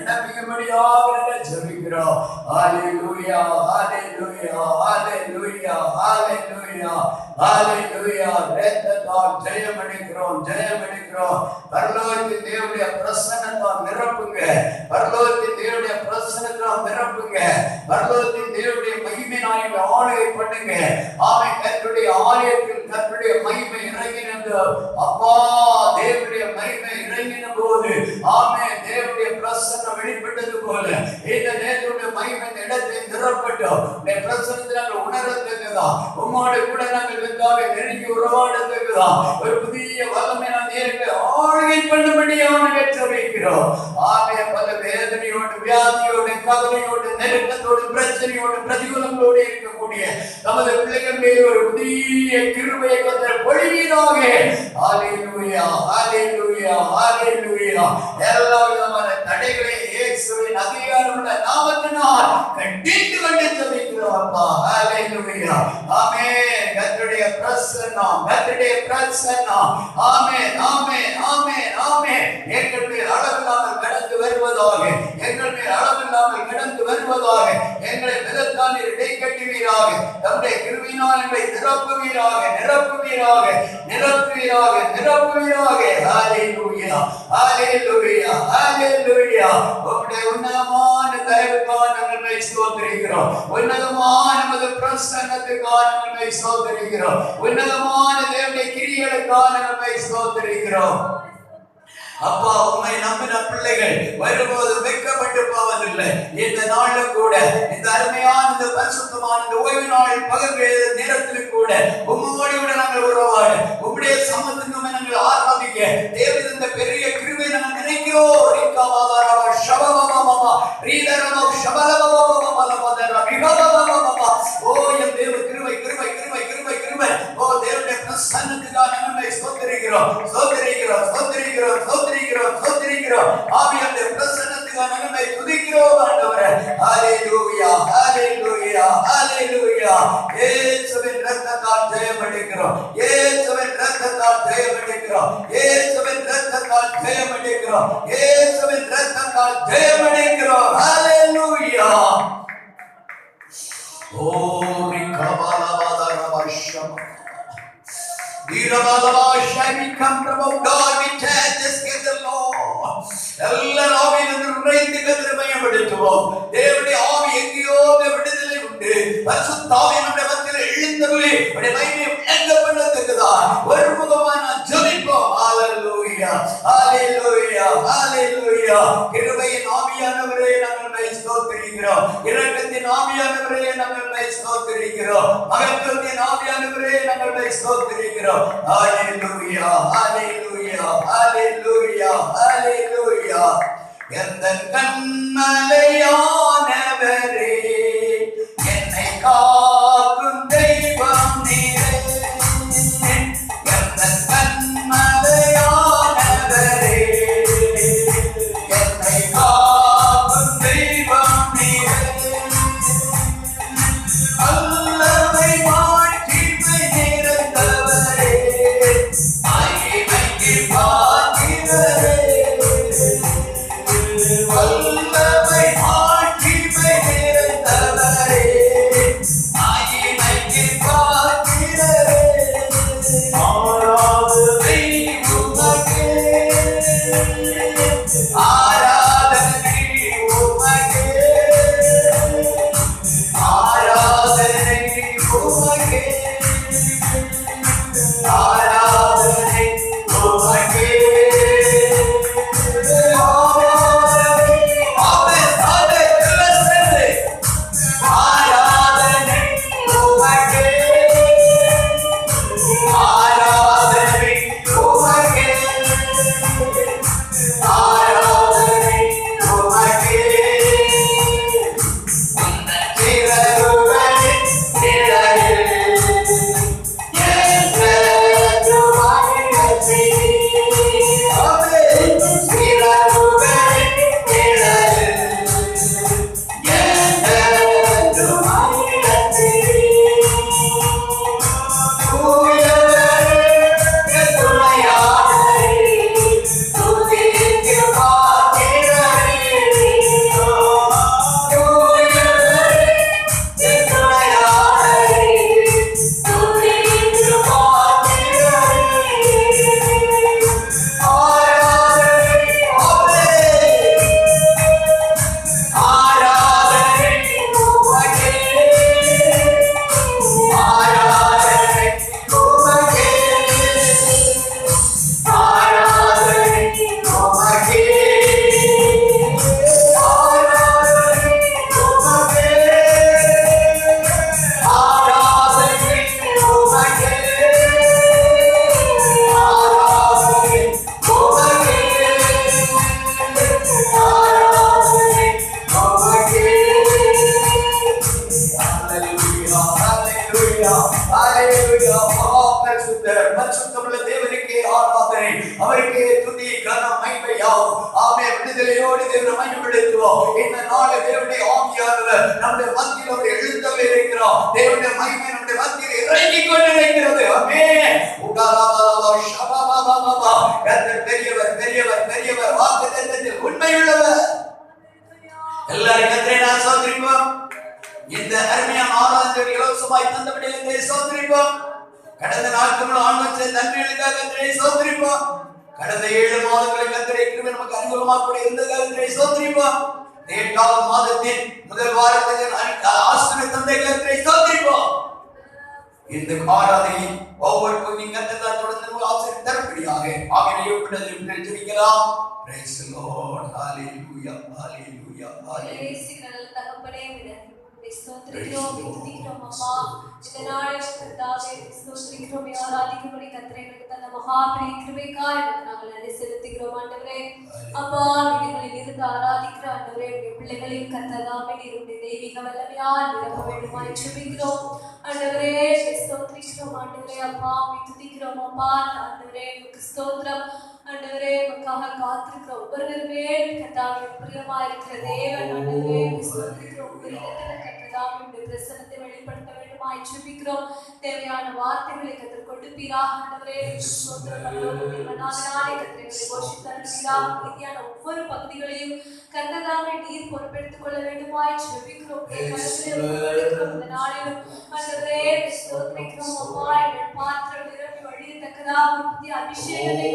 நிரம்பிக்கும்படியாக ஜெபிக்கிறோம். ஹalleluya ஹalleluya ஹalleluya ஹalleluya ஹalleluya. ரத்தத்தால் ஜெயம் எடுக்கிறோம், ஜெயம் எடுக்கிறோம். பரலோகத்தின் தேவனுடைய பிரசன்னத்தால் நிரப்புங்க, பரலோகத்தின் தேவனுடைய பிரசன்னத்தால் நிரப்புங்க, பரலோகத்தின் தேவனுடைய மகிமையினால் ஆளுகை பண்ணுங்க. ஆமென். கர்த்தருடைய ஆலயத்தில் கர்த்தருடைய மகிமை இறங்கினது. அப்பா, தேவனுடைய மகிமை இறங்கின போது ஆமென், தேவனுடைய பிரசன்னம் வெளிப்பட்டது போல இந்த தேவனுடைய மகிமை இந்த இடத்தை நிரப்பட்டும். இந்த பிரசன்னத்தை நாங்கள் உணரத்தக்கதா, உம்மோடு கூட நாங்கள் வெங்காக நெருங்கி உறவாடத்தக்கதா ஒரு புதிய வல்லமை நான் நேருக்கு ஆளுகை பண்ணும்படியாக ஜெபிக்கிறோம். ஆமென். பல வேதனையோடு, வியாதியோடு, கவலையோடு, நெருக்கத்தோடு, பிரச்சனையோடு, பிரதிகூலங்களோடு இருக்கக்கூடிய நமது பிள்ளைகள் மேல் ஒரு புதிய கிருபையை கர்த்தர் பொழிவீராக. ஹalleluya ஹalleluya ஹalleluya. எல்லா விதமான தடைகளை இயேசுவின் அதிகாரமுள்ள நாமத்தினால் கண்டித்து கொண்டு ஜெபிக்கிறோம் அப்பா. ஹalleluya. ஆமென். கர்த்தருடைய பிரசன்னம், கர்த்தருடைய பிரசன்னம். ஆமென் ஆமென் ஆமென் ஆமென். எங்கள் மேல் அளவில்லாமல் கடந்து வருவதாக, எங்கள் மேல் அளவில்லாமல் கடந்து வருவதாக. எங்களை விதத்தால் இடை கட்டுவீராக, தம்முடைய கிருபையினால் எங்களை நிரப்புவீராக, நிரப்புவீராக, நிரப்புவீராக, நிரப்புவீராக. ஹalleluya ஹalleluya ஹalleluya. உம்முடைய உன்னதமான தயவுக்காக நாங்கள் ஸ்தோத்திரிக்கிறோம், உன்னதமான உமது பிரசன்னத்துக்காக நாங்கள் ஸ்தோத்திரிக்கிறோம், உன்னதமான தேவனுடைய கிரியைகளுக்காக நாங்கள் ஸ்தோத்திரிக்கிறோம். அப்பா, உம்மை நம்பின பிள்ளைகள் வரும்போது வெட்கப்பட்டு போவதில்லை. இந்த நாளில் கூட, இந்த அருமையான இந்த பரிசுத்தமான இந்த ஓய்வு நாள் பகல் நேரத்தில் கூட உம்மோடு கூட நாங்கள் உறவாட, உம்முடைய சமத்துக்கு நாங்கள் ஆராதிக்க தேவன் இந்த பெரிய கிருபை நாங்கள் நினைக்கிறோம். ஓ என் தேவ கிருபை கிருபை கிருபை கிருபை கிருபை. ஓ தேவனுடைய பிரசன்னத்துக்காக நாங்கள் ஸ்தோத்திரிக்கிறோம், ஸ்தோத்திரிக்கிறோம், ஸ்தோத்திரிக்கிறோம், ஸ்தோத்திரிக்கிறோம், ஸ்தோத்திரிக்கிறோம். ஆவியானவருடைய பிரசன்னத்துக்காக நாங்கள் துதிக்கிறோம் ஆண்டவரே. ஹalleluya ஹalleluya ஹalleluya. இயேசுவின் இரத்தத்தால் ஜெயம் எடுக்கிறோம், இயேசுவின் இரத்தத்தால் ஜெயம் எடுக்கிறோம், இயேசுவின் இரத்தத்தால் ஜெயம் எடுக்கிறோம், இயேசுவின் இரத்தத்தால் ஜெயம் எடுக்கிறோம். ஹalleluya. ஓ ரிகபாலவாதரவஷம் We come from God, we tell this give the Lord. எல்லாரும் ஆவியில் நிறைந்து கதிரமயப்படுத்துவோம். தேவனுடைய ஆவி எங்கேயோ விடுதலை உண்டு. பரிசுத்த ஆவி நம்முடைய மத்தியில் எழுந்தருளி நம்முடைய மகிமையை விளங்க பண்ணத்தக்கதா ஒருமுகமாக நாம் ஜெபிப்போம். ஹalleluya ஹalleluya ஹalleluya. கிருபையின் ஆவியானவரே நாங்கள் ஸ்தோத்திரிக்கிறோம், இரக்கத்தின் ஆவியானவரே நாங்கள் ஸ்தோத்திரிக்கிறோம், மகத்துவத்தின் ஆவியானவரே நாங்கள் ஸ்தோத்திரிக்கிறோம். ஹalleluya ஹalleluya ஹalleluya ஹalleluya. எந்தன் கண்மலையானவரே, என்னை காக்கும் தெய்வம் நீரே. எந்தன் கண்மலையானவரே, என்னை காக்கும் தெய்வம் நீரே. அல்லவை வாழ்க்கையை நிறைந்தவரே, மகிமைக்கு பாத்திரரே. வல்ல சொல்லி தேவனை மகிமைப்படுத்துவோம். இந்த நாளில் தேவனுடைய ஆவியானவர் நம்முடைய மத்தியில் அவர் எழுந்தருளி இருக்கிறார். தேவனுடைய மகிமை நம்முடைய மத்தியில் இறங்கிக் கொண்டிருக்கிறது. ஆமென். கர்த்தர் பெரியவர், பெரியவர், பெரியவர். வாக்குத்தத்தத்தில் உண்மையுள்ளவர். எல்லாரும் கர்த்தரை நான் ஸ்தோத்திரிப்போம். இந்த அருமையான ஆராதனை இலவசமாய் தந்தபடியால் ஸ்தோத்திரிப்போம். கடந்த நாட்கள் ஆன்மீக நன்மைகளுக்காக கர்த்தரை ஸ்தோத்திரிப்போம். கடந்த 7 மாதங்களில் கர்த்தரை கிருபை நமக்கு அனுகூலமாக கூட இருந்ததாக கர்த்தரை ஸ்தோத்திரிப்போம். 8வது மாதத்தின் முதல் வாரத்தில் ஆசீர்வாதம் தந்த கர்த்தரை ஸ்தோத்திரிப்போம். இந்த ஆராதனையில் ஒவ்வொரு நீங்கள் தொடர்ந்து ஆசீர்வாதம் தரும்படியாக ஆவியை ஜெபிக்கலாம். Praise the Lord. Hallelujah. Hallelujah. Hallelujah. தகப்பனே ஸ்தோத்திரிக்கிறோம், துதிக்கிறோம் அப்பா. இந்த நாளில் கர்த்தாவே ஸ்தோத்திரிக்கிறோம், ஆராதிக்கும்படி கர்த்தரை எங்களுக்கு தந்த மகாபெரிய கிருபைக்காய் நாங்கள் நன்றி செலுத்துகிறோம் ஆண்டவரே. அப்பா, வீடுகளில் இருந்து ஆராதிக்கிற ஆண்டவரே, உடைய பிள்ளைகளையும் கர்த்ததாமே நீருடைய தெய்வீக வல்லமையால் நிரப்ப வேண்டுமாய் ஜெபிக்கிறோம் ஆண்டவரே. ஸ்தோத்திரிக்கிறோம் ஆண்டவரே. அப்பா, துதிக்கிறோம் அப்பா. ஆண்டவரே உங்களுக்கு ஸ்தோத்திரம் ஆண்டவரே. உமக்காக காத்திருக்கிற ஒவ்வொருவருமே கர்த்தாவே பிரியமா இருக்கிற தேவன் ஆண்டவரே, ஸ்தோத்திரிக்கிறோம். பிரசனத்தை வெளிப்படுத்த வேண்டுமாய் ஜெபிக்கிறோம். தேவையான வார்த்தைகளை கர்த்தர் கொடுப்பீராக ஆண்டவரே. நீதியான ஒவ்வொரு பகுதிகளையும் கர்த்தராமே நீர் பொறுப்பெடுத்துக் கொள்ள வேண்டுமாய் ஜெபிக்கிறோம். இந்த நாளிலும் ஆண்டவரே ஸ்தோத்திரிக்கிறோம் அப்பா. எங்கள் பாத்திரம் நிரம்பி வழியத்தக்கதாக புதிய அபிஷேகத்தை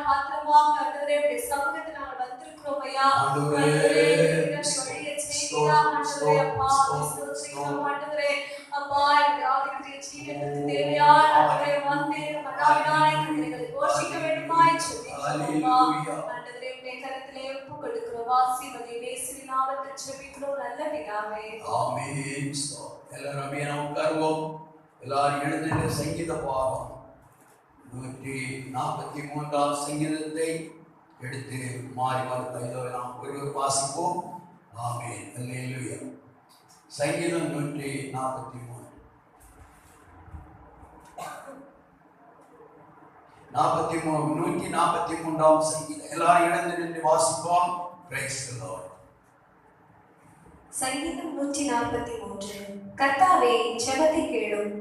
பாத்திரமாக ஆண்டவரே சமூகத்தில் நாங்கள் வந்திருக்கிறோம் ஐயா. போஷிக்க வேண்டுமாய் கரத்திலே ஒப்பு கொடுக்கிறோம். வாசிவதை இயேசுவின் நாமத்தில் ஜெபிக்கிறோம் நல்ல பிதாவே. ஆமென். எல்லாரும் உட்காருவோம். எல்லாரும் எழுந்து சங்கீத பாடம் 143 சங்கீதத்தை எடுத்து மாறி மாறி நாம் ஒருவர் வாசிப்போம். ஆமென். அல்லேலூயா. சங்கீதம் 143 143 சங்கீதம். எல்லாரும் எழுந்து நின்று வாசிப்போம். Praise the Lord. சங்கீதம் 143. கர்த்தாவே, ஜெபத்தை கேளும்,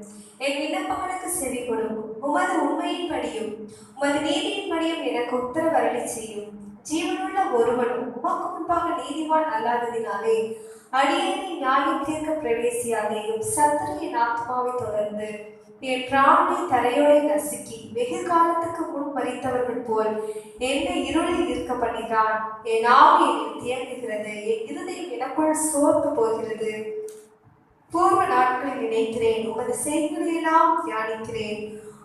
என் விண்ணப்பங்களுக்கு செவி கொடும். உமது உண்மையின்படியும் உமது நீதியின்படியும் எனக்கு உத்தரவருளி செய்யும். ஜீவனுள்ள ஒருவனும் உமக்கு முன்பாக நீதிமான் அல்லாததினாலே அடியேனை நியாயம் தீர்க்க பிரவேசியாதேயும். சத்துருவின் ஆத்மாவை தொடர்ந்து என் பிராணனை தரையோடை நசுக்கி வெகு காலத்துக்கு முன் மரித்தவர்கள் போல் என்னை இருளில் இருக்க பண்ணினான். என் ஆவி என்னில் தியங்குகிறது, என் இருதயம் எனக்குள் சோர்ந்து போகிறது. பூர்வ நாட்களில் நினைக்கிறேன், உமது செய்திகளெல்லாம் தியானிக்கிறேன்.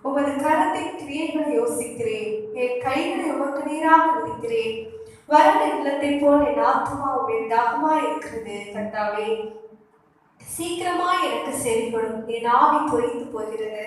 உமது கரத்தின் கிரியைகளை யோசிக்கிறேன். என் கைகளை உமக்கு நீராக விரிக்கிறேன். வறண்ட நிலத்தை போல் என் ஆத்மா உமேல் தாகமாய் இருக்கிறது. கர்த்தாவே, சீக்கிரமாய் எனக்கு செவி கொடும். என் ஆவி தொய்ந்து போகிறது.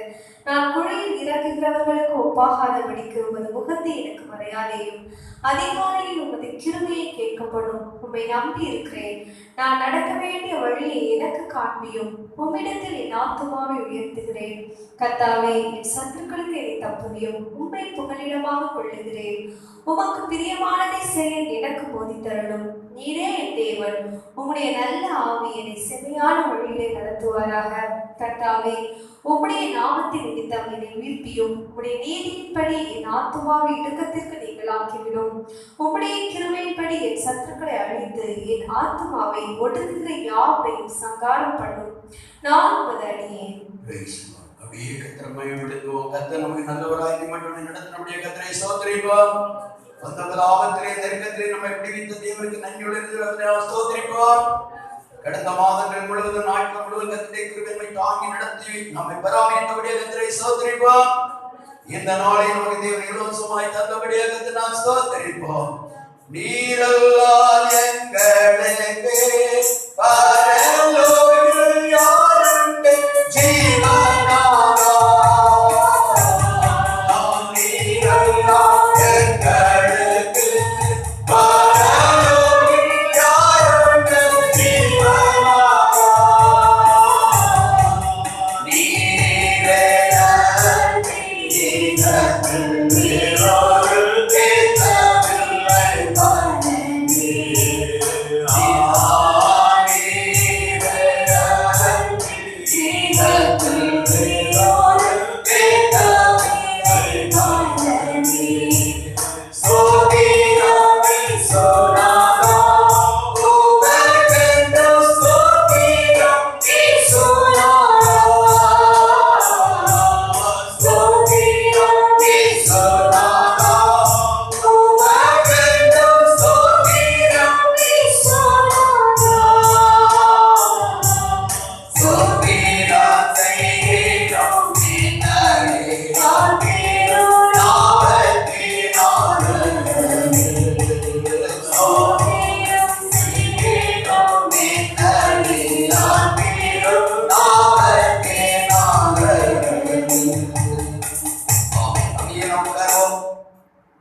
நான் குழியில் இறங்குகிறவர்களுக்கு ஒப்பாகாதபடிக்கு உமது முகத்தை எனக்கு மறையாதேயும். அதிகாலையில் உமது கிருபையை கேட்கப்படும். உம்மை நம்பி இருக்கிறேன். நான் நடக்க வேண்டிய வழியை எனக்கு காண்பியும். உம்மிடத்தில் என் ஆத்துமாவை உயர்த்துகிறேன். கர்த்தாவே, என் சத்துருக்களுக்கு என்னை தப்புவியும். உம்மை புகலிடமாக கொள்ளுகிறேன். உமக்கு பிரியமானதை செய்ய எனக்கு போதித்தரணும். நீரே என் தேவன். உம்முடைய நல்ல ஆவி என்னை செம்மையான வழியிலே நடத்துவாராக. கர்த்தாவே, உம்முடைய நாமத்தின் நிமித்தம் என்னை உயிர்ப்பியும். உம்முடைய நீதியின்படி என் ஆத்துமாவை இடுக்கத்திற்கு நீங்களாக்கிவிடும். உம்முடைய கிருபையின்படி என் சத்துருக்களை அழித்து என் ஆத்துமாவை ஒடுங்குகிற யாவரையும் சங்காரம் பண்ணும். நான் உமது அடியேன். அப்படியே கத்திரமை விடுவோம். கர்த்தர் நமக்கு நல்லவராய் மட்டும் நடத்தினுடைய கர்த்தரை ஸ்தோத்திரிப்போம். வந்தவர் ஆபத்திலே நெருக்கத்திலே நம்மை விடுவித்த தேவனுக்கு நன்றியுடன் ஸ்தோத்திரிப்போம். கடந்த மாதங்கள் முழுவதும் நாட்கள் முழுவதும் கர்த்தருடைய கிருபையை தாங்கி நடத்தி நம்மை பராமரித்தபடியே கர்த்தரை ஸ்தோத்திரிப்போம். இந்த நாளை நமக்கு தேவன் இலவசமாய் தந்தபடியே கர்த்தரை நாம் ஸ்தோத்திரிப்போம். நீரல்லால் எங்களுக்கு பரலோகில் யாருண்டு ஜீவனாக. நீரல்லால் எங்களுக்கு பரலோகில் யாருண்டு ஜீவனாக. நீரே நன்றி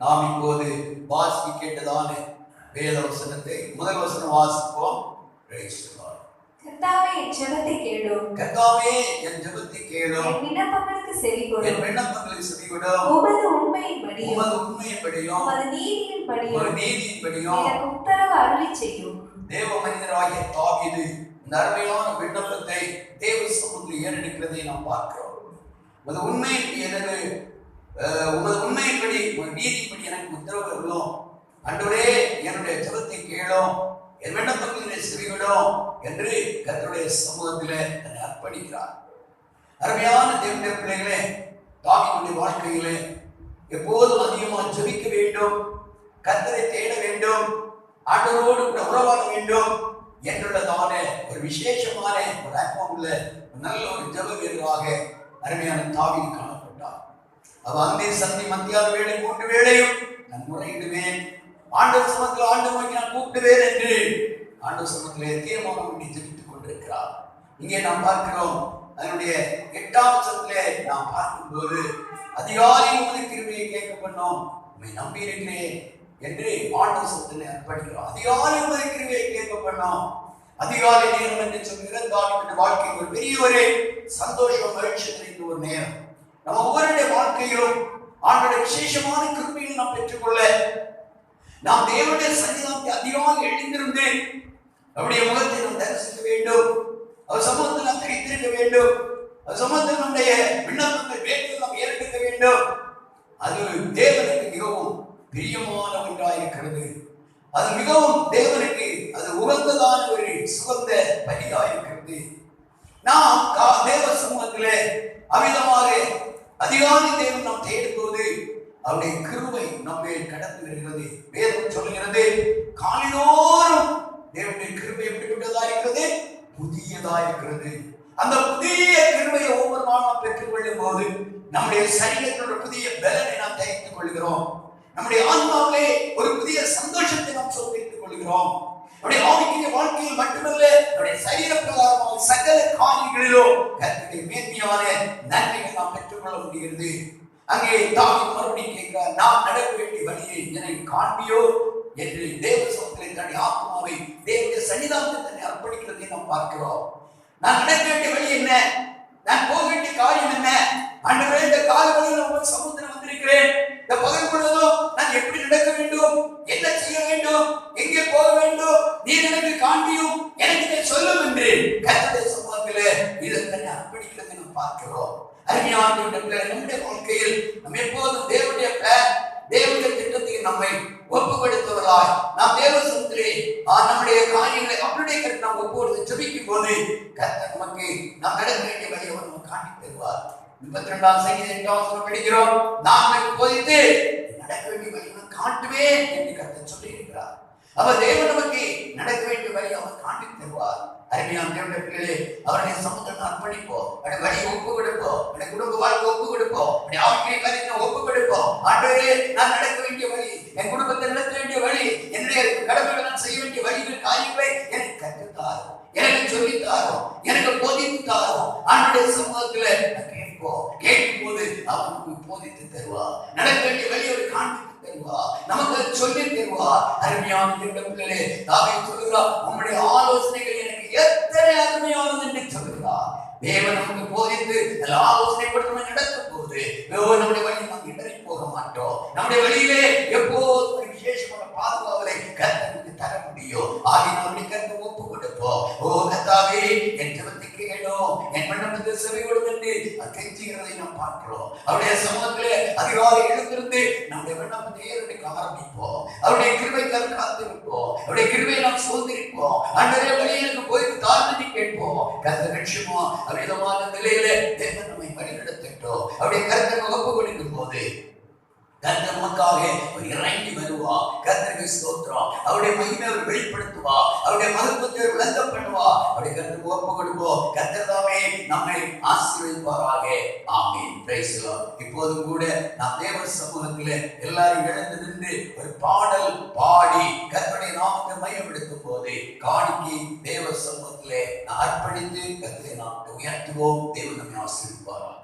நாம் இப்போது வாசிக்க கேட்டதான வேத வசனத்தை முதல் வசனம் வாசிப்போம். Praise the Lord. கர்த்தாவே என் ஜெபத்தை கேளும். கர்த்தாவே என் ஜெபத்தை கேளும். என் விண்ணப்பங்களுக்கு செவிகொடும். என் விண்ணப்பங்களுக்கு செவிகொடும். உமது உண்மையின்படியும் உமது உண்மையின்படியும் உமது நீதியின்படியும் ஒரு நீதியின்படியும் எனக்கு உத்தரவு அருளி செய்யும். தேவ மனிதராகிய தாவீது இந்த அருமையான விண்ணப்பத்தை தேவ சமூகத்தில் ஏறெடுக்கிறதை நாம் பார்க்கிறோம். உமது உண்மை எனது உமது உண்மையின்படி ஒரு நீதிப்படி எனக்கு உத்தரவு அருளும். ஆண்டவரே என்னுடைய ஜெபத்தை கேளும், என் விண்ணப்பங்களை செவிகொடும் என்று கர்த்தருடைய சமூகத்திலே தன்னை அர்ப்பணிக்கிறார். அருமையான தேவனுடைய பிள்ளைகளே, தாவீதுடைய வாழ்க்கையிலே எப்போதும் அதிகமாக ஜெபிக்க வேண்டும், கர்த்தரை தேட வேண்டும், ஆண்டவரோடு கூட உறவாட வேண்டும் என்றுள்ளதான ஒரு விசேஷமான ஒரு அர்ப்பம் உள்ள நல்ல ஒரு ஜெப வீரராக அருமையான தாவீது காணப்பட்டார். அவர் அங்கே சந்தி மத்தியான வேளை 3 வேளையும் நான் முறையிடுவேன், ஆண்டவர் சமூகத்தில் ஆண்டவரை நான் கூப்பிடுவேன் என்று ஆண்டவர் சமூகத்திலே தீர்மானம் பண்ணி ஜெபித்துக் கொண்டிருக்கிறார். இங்கே நாம் பார்க்கிறோம், அதனுடைய 8ஆம் வசனத்திலே நாம் பார்க்கும்போது அதிகாலை உமது கிருபையை கேட்க பண்ணோம், உம்மை நம்பி இருக்கிறேன் என்று ஆண்டவர் சமூகத்திலே அர்ப்பணிக்கிறோம். அதிகாலை உமது கிருபையை கேட்க பண்ணோம். அதிகாலை நேரம் என்று சொல்கிற தாவீதுடைய வாழ்க்கை ஒரு பெரிய ஒரு சந்தோஷம் மகிழ்ச்சி நிறைந்த ஒரு நேரம். நம்ம ஒவ்வொருடைய வாழ்க்கையிலும் ஆண்டவருடைய விசேஷமான கிருபையை நாம் பெற்றுக்கொள்ள நாம் தேவனுடைய சன்னிதானத்தை அதிகமாக எழுந்திருந்து அவருடைய முகத்தை நாம் தரிசிக்க வேண்டும், அவர் சமூகத்தில் நாம் தெரிந்திருக்க வேண்டும், அவர் சமூகத்தில் நம்முடைய விண்ணப்பங்கள் வேண்டுதல் நாம் ஏறெடுக்க வேண்டும். அது தேவனுக்கு மிகவும் பிரியமான ஒன்றாயிருக்கிறது. அது மிகவும் தேவனுக்கு அது உகந்ததான ஒரு சுகந்த பலியாயிருக்கிறது. நாம் தேவ சமூகத்திலே அமிதமாக அதிகாலை தேவன் நாம் தேடும்போது அவருடைய கிருபை நம்மை கடந்து வருகிறது. வேதம் சொல்லுகிறது, காலைதோறும் தேவனுடைய கிருபை எப்படிப்பட்டதா இருக்கிறது? புதியதா இருக்கிறது. அந்த புதிய கிருபையை ஒவ்வொரு நாளும் பெற்றுக் கொள்ளும் போது நம்முடைய சரீரத்தோட புதிய பலனை நாம் தயாரித்துக் கொள்கிறோம். நம்முடைய ஆன்மாவிலே ஒரு புதிய சந்தோஷத்தை நாம் சொந்தரித்துக் கொள்கிறோம். நம்முடைய ஆவிக்குரிய வாழ்க்கையில் மட்டுமல்ல, நம்முடைய சரீர பிரகாரமாக சகல காரியங்களிலும் கர்த்தருடைய மேன்மையான நன்மைகளை நாம் பெற்றுக்கொள்ள முடிகிறது. அங்கே தாவீது மறுபடியும் கேட்கிறார், நான் நடக்க வேண்டிய வழியை எனக்கு காண்பியோ என்று தேவ சமூகத்திலே தன்னுடைய ஆத்மாவை தேவனுடைய சன்னிதானத்தை தன்னை அர்ப்பணிக்கிறதை நாம் பார்க்கிறோம். நான் நடக்க வேண்டிய வழி என்ன? நான் போக வேண்டிய காரியம் என்ன? ஆண்டவரே, இந்த காலவழியில் உங்கள் சமூகத்தில் வந்திருக்கிறேன். இந்த பகல் பொழுதும் நான் எப்படி நடக்க வேண்டும், என்ன செய்ய வேண்டும், எங்கே போக வேண்டும், நீர் எனக்கு காண்பியும், எனக்கு இதை சொல்லும் என்று கர்த்தருடைய சமூகத்திலே இதை தன்னை அர்ப்பணிக்கிறதை நாம் பார்க்கிறோம். அருமையான நம்முடைய வாழ்க்கையில் நம்ம எப்போதும் தேவனுடைய தேவனுடைய திட்டத்துக்கு நம்மை ஒப்பு கொடுத்தவர்களாய் நாம் தேவ சமூகத்திலே நம்முடைய காரியங்களை அவருடைய கருத்து நாம் ஒப்புக்கொடுத்து ஜெபிக்கும் போது கர்த்தர் நமக்கு நாம் நடக்க வேண்டிய வழியை அவர் நமக்கு காட்டி தருவார். 32ஆம் சங்கீதம் படிக்கிறோம், நான் எனக்கு போதித்து நடக்க வேண்டிய வழியை காட்டுவேன் என்று கர்த்தர் சொல்லி இருக்கிறார். அவர் தேவன் நமக்கு நடக்க வேண்டிய வழியை அவர் காட்டி தருவார். அருமையான தேவனுடைய பிள்ளைகளே, அவருடைய சமூகத்தை அர்ப்பணிப்போம், அவருடைய வழியை ஒப்பு கொடுப்போம், அவருடைய குடும்ப வாழ்க்கை ஒப்பு கொடுப்போம், அவருடைய ஆவிக்குரிய காரியத்தை ஒப்பு கொடுப்போம். ஆண்டவரே, நான் நடக்க வேண்டிய வழி, என் குடும்பத்தை நடத்த வேண்டிய வழி, என்னுடைய கடமைகளை நான் செய்ய வேண்டிய வழிகள் காரியங்களை எனக்கு கற்றுத்தாரும், எனக்கு சொல்லித்தாரும், எனக்கு போதித்து தாரும். ஆண்டவருடைய சமூகத்துல கேட்போம், கேட்கும் போது அவர் நமக்கு போதித்து தருவார். நடக்க வேண்டிய வழி ஒரு காண்பித்து தருவார், நமக்கு சொல்லி தருவார். அருமையான பிள்ளைகளே, தாவீது சொல்கிறார், உம்முடைய ஆலோசனைகள் எனக்கு எத்தனை அருமையானது என்று சொல்கிறார். தேவன் நமக்கு போதித்து எல்லா ஆலோசனைப்படுத்த நடக்கும் போது நம்முடைய வழியில் நாம் இடறி போக மாட்டோம். நம்முடைய வழியிலே எப்போது ஒரு விசேஷமான பாதுகாவலை கர்த்தருக்கு தர முடியும். ஆகிய கர்த்தர் ஒப்பு கொடுப்போம். ஓ கர்த்தாவே, என் ஜெபத்தை கேளும், என் விண்ணப்பத்தை செவிகொடும் என்று கெஞ்சுகிறதை நாம் பார்க்கிறோம். அவருடைய சமூகத்திலே அதிகாலை எழுந்திருந்து நம்முடைய விண்ணப்பத்தை ஏறெடுக்க ஆரம்பிப்போம். அவருடைய கிருபைக்காக காத்திருப்போம், அவருடைய கிருபையை நாம் சோதரிப்போம். ஆண்டவரே, வழி எனக்கு போய் தாழ்ந்து கேட்போம். கர்த்தர் நிச்சயமா அவ்விதமான நிலையிலே தேவன் நம்மை வழிநடத்தட்டும். அவருடைய கருத்தை ஒப்பு கொடுக்கும் போது கர்த்தர் நமக்காக இறங்கி வருவா. கர்த்தருக்கு ஸ்தோத்திரம். அவருடைய மகிமையை வெளிப்படுத்துவா, அவருடைய மகத்துவத்தை விளங்க பண்ணுவா. அவருடைய கர்த்தருக்கு ஒப்பு கொடுப்போம். கர்த்தர் தாமே நம்மை ஆசீர்வதிப்பாராக. ஆமென். Praise the Lord. இப்போதும் கூட நாம் தேவ சமூகத்திலே எல்லாரும் எழுந்து நின்று ஒரு பாடல் பாடி கர்த்தருடைய நாமத்தை மையப்படுத்தும் போது காணிக்கை தேவ சமூகத்திலே அர்ப்பணித்து கர்த்தரை நாம் உயர்த்துவோம். தேவன் நம்மை ஆசீர்வதிப்பாராக.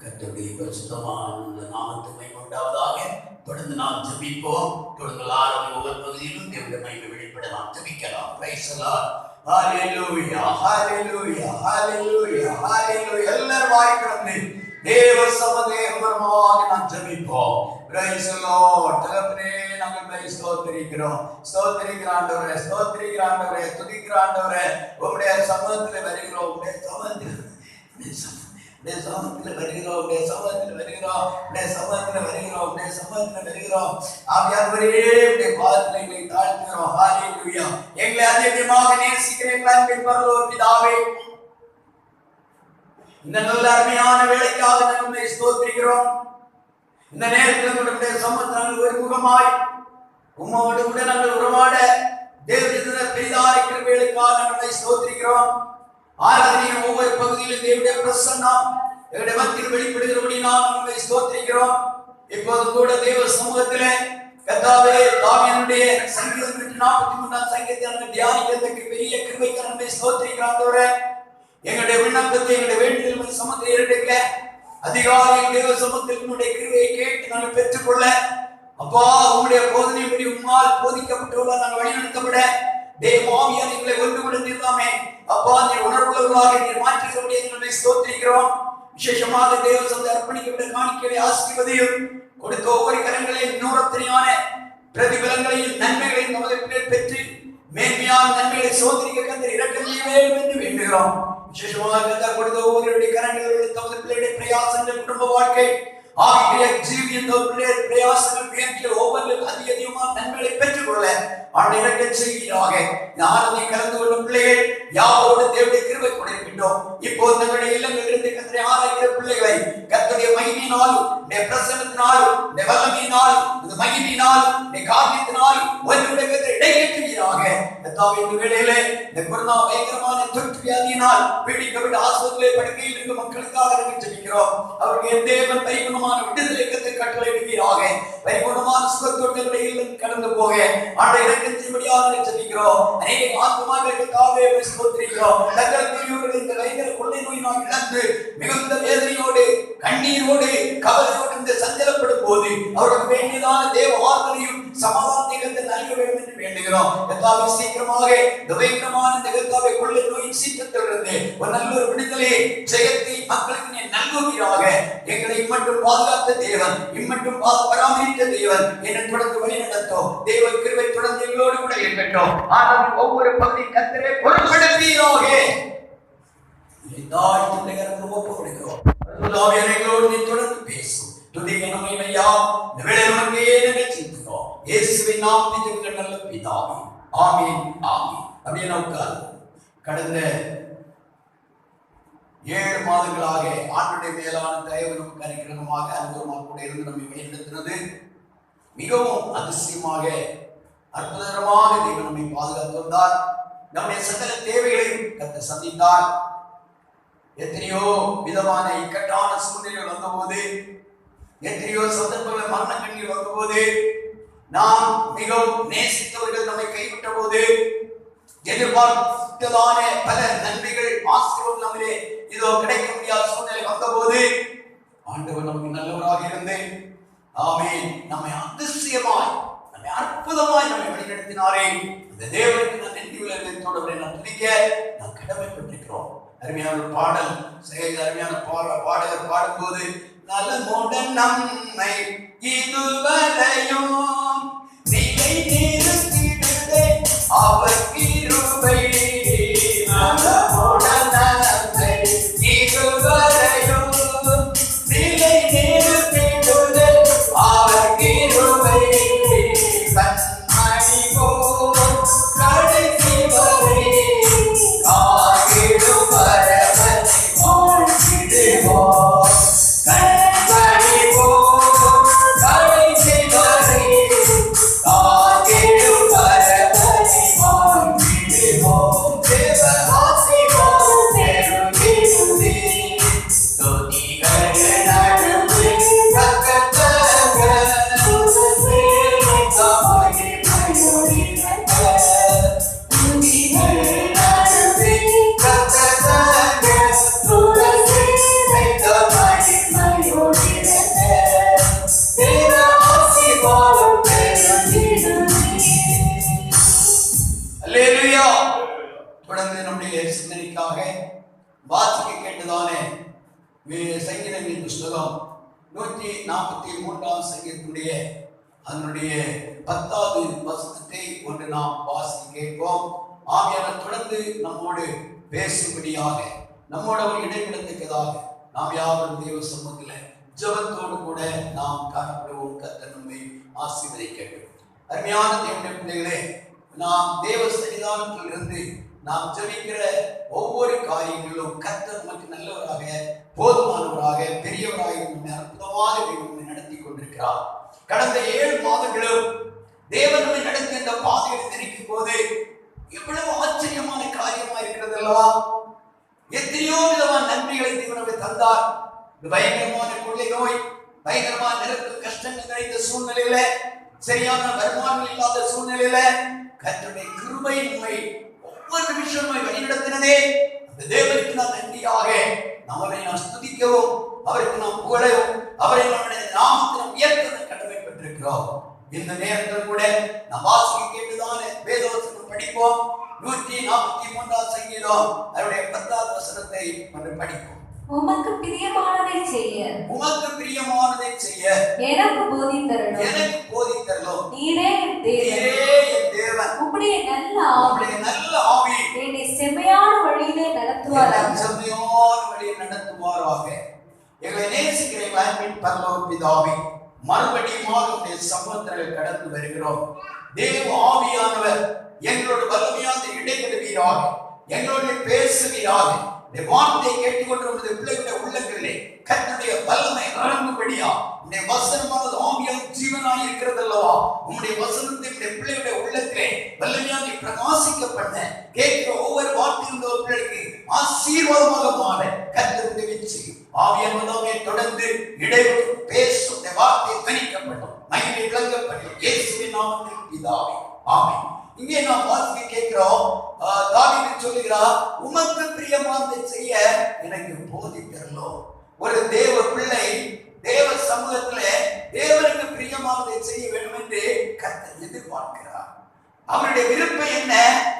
கர்த்தருடைய பரிசுத்தமான நாமத்துமை உண்டாவதாக. தொடர்ந்து நாம் ஜெபிப்போம். தொடர்ந்து ஆராதனை ஒவ்வொரு பகுதியிலும் தேவனுடைய மகிமை வெளிப்படலாம். ஜெபிக்கலாம். Praise the Lord. ஹalleluya ஹalleluya ஹalleluya ஹalleluya. எல்லாரும் வாய் திறந்து தேவ சமதேவமாக நாம் ஜெபிப்போம். Praise the Lord. தகப்பனே, நாங்கள் உம்மை ஸ்தோத்திரிக்கிறோம். ஸ்தோத்திரிக்கிற ஆண்டவரே, ஸ்தோத்திரிக்கிற ஆண்டவரே, துதிக்கிற ஆண்டவரே, உம்முடைய சமூகத்தில் வருகிறோம். உம்முடைய சமூகத்தில் வருகிறோம். ஆவியானவரே, உம்முடைய பாதத்தில் எங்களை தாழ்த்துகிறோம். பாடுவோம். ஹalleluya. எங்களை அதிகமாக நேசிக்கிற எங்கள் அன்பின் பரலோக பிதாவே, இந்த நல்ல அருமையான வேளைக்காக நாங்கள் ஸ்தோத்திரிக்கிறோம். இந்த நேரத்தில் உங்களுடைய சமூகத்தில் ஒரு முகமாய் உம்மோடு கூட நாங்கள் உறவாட தேவனுடைய பெரிதான கிருபைகளுக்காக நாங்கள் ஸ்தோத்திரிக்கிறோம். ஆராதனையின் ஒவ்வொரு பகுதியிலும் தேவனுடைய பிரசன்னம் எங்களுடைய மத்தியில் வெளிப்படுகிறபடி நாங்கள் ஸ்தோத்திரிக்கிறோம். இப்போது கூட தேவ சமூகத்திலே கர்த்தாவே தாவீதுடைய சங்கீதம் 143 சங்கீதத்தை நாங்கள் தியானிக்கிறதுக்கு பெரிய கிருபைக்கு நாங்கள் ஸ்தோத்திரிக்கிறோம். எங்களுடைய விண்ணப்பத்தை எங்களுடைய வேண்டுதல் சமூகத்தில் எடுக்க அதிகாரிகள் தேவ சமூகத்தில் உங்களுடைய கிருபையை கேட்டு நாங்கள் பெற்றுக்கொள்ள அப்பா உங்களுடைய போதனைப்படி உம்மால் போதிக்கப்பட்டுள்ள நாங்கள் வழிநடத்தப்பட தேவ ஆவியானவர் எங்களை ஒன்றுபட நிறுத்தாமே அப்பா நீர் உணர்வுள்ளவர்களாக நீர் மாற்றுகிறபடி எங்களை ஸ்தோத்திரிக்கிறோம். விசேஷமாக தேவ சமூகத்தை அர்ப்பணிக்கப்பட்ட காணிக்கையை ஆசீர்வதியும் கொடுத்த ஒவ்வொரு கரங்களையும் நூறத்தனையான பிரதிபலங்களையும் நன்மைகளையும் நமது பெற்று மேன்மையான நன்மைகளை சோதரிக்க கர்த்தர் இரக்கம் செய்ய வேண்டும் என்று வேண்டுகிறோம். விசேஷமாக கர்த்தர் கொடுத்த ஒவ்வொருடைய கரங்களில் தமது பிள்ளைகளுடைய பிரயாசங்கள் குடும்ப வாழ்க்கை ஆகிய ஜீவியங்களுடைய பிரயாசங்கள் முயற்சி ஒவ்வொன்றிலும் அதிகமான நன்மைகளை பெற்றுக்கொள்ள அவனை இரக்கம் செய்கிறாக. நாளை கலந்து கொள்ளும் பிள்ளைகள் யாரோடு தேவனுடைய கிருபை கொண்டிருக்கின்றோம். இப்போது தங்களுடைய இல்லங்களிலிருந்து கர்த்தரை ஆராய்கிற பிள்ளைகளை கர்த்தருடைய மகிமையினால் பிரசன்னத்தினால் வல்லமையினால் மகிமையினால் காரியத்தினால் ஒன்றுடைய கர்த்தரை இடையேற்றுகிறாக. இந்த வேளையிலே இந்த கொரோனா பயங்கரமான தொற்று வியாதியினால் பீடிக்கப்பட்ட ஆஸ்பத்திரியிலே படுக்கையில் இருக்கும் மக்களுக்காக நாங்கள் ஜெபிக்கிறோம். அவருடைய தேவன் பரிபூர்ணமான விடுதலை கட்டளையிடுகிறாக. பரிபூர்ணமான சுகத்தோட்டங்களை கடந்து போக ஆண்டை இரக்கம் செய்யும்படியாக ஜெபிக்கிறோம். அநேக ஆத்மாக்களுக்கு தாவே ஸ்தோத்திரிக்கிறோம். தங்களுக்கு இந்த பயங்கர கொள்ளை நோயினால் இழந்து மிகுந்த வேதனையோடு கண்ணீரோடு கவலையோடு இந்த சஞ்சலப்படும் போது அவருக்கு வேண்டியதான தேவ ஆறுதலையும் சமாதானத்தை நல்க வேண்டும் என்று வேண்டுகிறோம். கர்த்தாவே சீக்கிரமாக இந்த பயங்கரமான இந்த கர்த்தாவே கொள்ளை நோயின் சீற்றத்திலிருந்து ஒரு நல்ல ஒரு விடுதலை ஜெயத்தை மக்களுக்கு நீ நல்குவீராக. எங்களை இம்மட்டும் பாதுகாத்த தேவன், இம்மட்டும் பராமரித்த தேவன் என்னை தொடர்ந்து வழி நடத்தும். தேவ கிருபை தொடர்ந்து எங்களோடு கூட இருக்கட்டும். ஆனால் ஒவ்வொரு பகுதி கர்த்தரை பொறுப்படுவீராக. எங்களோடு நீ தொடர்ந்து பேசும். துதிக்க நம்மையா இந்த வேளை நமக்கே நினைச்சிருக்கிறோம். இயேசுவின் நாமத்தில் நல்ல பிதாவே, ஆமென் ஆமென். அப்படியே நமக்கு கடந்த 7 மாதங்களாக ஆண்டுடைய மேலான தயவு நமக்கு அனுகிரகமாக அனுபவமாக கூட இருந்து நம்மை வழிநடத்தினது. மிகவும் அதிசயமாக அற்புதமாக தேவன் நம்மை பாதுகாத்து வந்தார். நம்முடைய சகல தேவைகளையும் கர்த்தர் சந்தித்தார். எத்தனையோ விதமான இக்கட்டான சூழ்நிலைகள் வந்தபோது, எத்தனையோ சந்தர்ப்பங்கள் மரண கண்ணீர் வந்தபோது, நாம் மிகவும் நேசித்தவர்கள் நம்மை கைவிட்ட போது, எதிர்பார்த்ததான பல நன்மைகள் ஆசீர்வாதம் நம்மிலே இதோ கிடைக்க முடியாத சூழ்நிலை வந்தபோது ஆண்டவர் நமக்கு நல்லவராக இருந்து ஆமென் நம்மை அதிசயமாய் நம்மை அற்புதமாய் நம்மை வழிநடத்தினாரே. இந்த தேவனுக்கு நான் நன்றியுள்ளத்தோடு நான் துதிக்க நாம் கடமைப்பட்டிருக்கிறோம். அருமையான ஒரு பாடல் அருமையான பாடகர் பாடும்போது நலமுடன் நம்மை இதுவரையும் நிலை நிறுத்திடுதே அவர் கிருபை. நலமுடன் நம்மை இதுவரையும் நிலை நிறுத்திடுதே அவர் கிருபை. கண்மணி போல் கடைசி வரை காத்திடும் வரவனை வாழ்த்திடுவோம். கண்மணி போல் கடைசி வரை காத்திடும் வரவனை வாழ்த்திடுவோம். தேவ ஆசீர்வாதம் பெருகிடுதே துதிகள் நடுவே கர்த்தர் தொடர்ந்து நம்முடைய சிந்தனைக்காக வாசிக்க கேட்டதானே சங்கீதங்களின் புஸ்தகம் 143 சங்கீதத்துடைய அதனுடைய 10வது வசனத்தை ஒன்று நாம் வாசிக்க கேட்போம். ஆவியானவர் தொடர்ந்து நம்மோடு பேசும்படியாக நம்மோடு அவர் இடைப்படத்தக்கதாக நாம் யாவரும் தேவ சமூகத்தில் ஜெபத்தோடு கூட நாம் காணப்படுவோம். கர்த்தர் நம்மை ஆசீர்வதிக்கட்டும். அருமையான தேவனுடைய பிள்ளைகளே, நாம் தேவ சன்னிதானத்தில் இருந்து நாம் ஜெபிக்கிற ஒவ்வொரு காரியங்களிலும் கர்த்தர் நமக்கு நல்லவராக, போதுமானவராக, பெரியவராக அற்புதமாக நம்மை நடத்தி கொண்டிருக்கிறார். கடந்த 7 மாதங்களும் தேவன் நம்மை நடத்தி இந்த பாதையை நினைக்கும் போது எவ்வளவு ஆச்சரியமான காரியமா இருக்கிறது அல்லவா? எத்தனையோ விதமான நன்மைகளை தேவன் தந்தார். பயங்கரமான கொள்ளை நோய், பயங்கரமான நெருப்பு, கஷ்டங்கள் நிறைந்த சூழ்நிலையில, சரியான வருமானம் இல்லாத சூழ்நிலையில கர்த்தருடைய கிருபை நம்மை ஒவ்வொரு விஷயமாய் வழிநடத்தினதே. அந்த தேவனுக்கு நாம் நன்றியாக நம்மை நாம் ஸ்துதிக்கவும், அவருக்கு நாம் புகழவும், அவரை நம்முடைய நாமத்தை நாம் உயர்த்த கடமைப்பட்டிருக்கிறோம். இந்த நேரத்தில் கூட நாம் வாசிக்க கேட்டுதான் வேதவசனம் படிப்போம். 143 சங்கீதம் அவருடைய 10வது வசனத்தை படிப்போம். உமக்கு பிரியமானதை செய்ய, உமக்கு பிரியமானதை செய்ய எனக்கு போதித்தருளும், எனக்கு போதித்தருளும். நீரே என் தேவன், நீரே என் தேவன். உம்முடைய நல்ல ஆவி என்னை செம்மையான வழியிலே நடத்துவாராக, செம்மையான வழியில் நடத்துவாராக. எங்களை நேசிக்கிற எங்கள் அன்பின் பரலோக பிதாவே, மறுபடியும் உம்முடைய சமுத்திரத்தில் கடந்து வருகிறோம். தேவ ஆவியானவர் எங்களோட வல்லமையாக இடைபெறுவீராக, எங்களோடு பேசுவீராக. வார்த்தையை கேட்டுக்கொண்டிருந்த பிள்ளைகளுடைய உள்ளங்களிலே கர்த்தருடைய வல்லமை இறங்கும்படியா உம்முடைய வசனமானது ஆவியாய் ஜீவனாய் இருக்கிறது அல்லவா? உம்முடைய வசனத்தை உம்முடைய பிள்ளைகளுடைய உள்ளத்திலே வல்லமையாக பிரகாசிக்க பண்ண கேட்கிற ஒவ்வொரு வார்த்தையும் பிள்ளைக்கு ஆசீர்வாதமாக மாற கர்த்தர் உதவி செய்யும். ஆவியானவரே தொடர்ந்து இடைவெளி பேசும் வார்த்தை கணிக்கப்படும், மகிமை விளங்கப்படும். இயேசுவின் நாமத்தில் பிதாவே, ஆமென். இங்கே நாம் வாசிக்க கேட்கிறோம், தாவீது சொல்லுகிறார், உமக்கு பிரியமானதை செய்ய எனக்கு போதித்தருளும். ஒரு தேவ பிள்ளை தேவ சமூகத்திலே தேவனுக்கு பிரியமானதை செய்ய வேண்டும் என்று கர்த்தர் எதிர்பார்க்கிறார். அவருடைய விருப்பம் என்ன?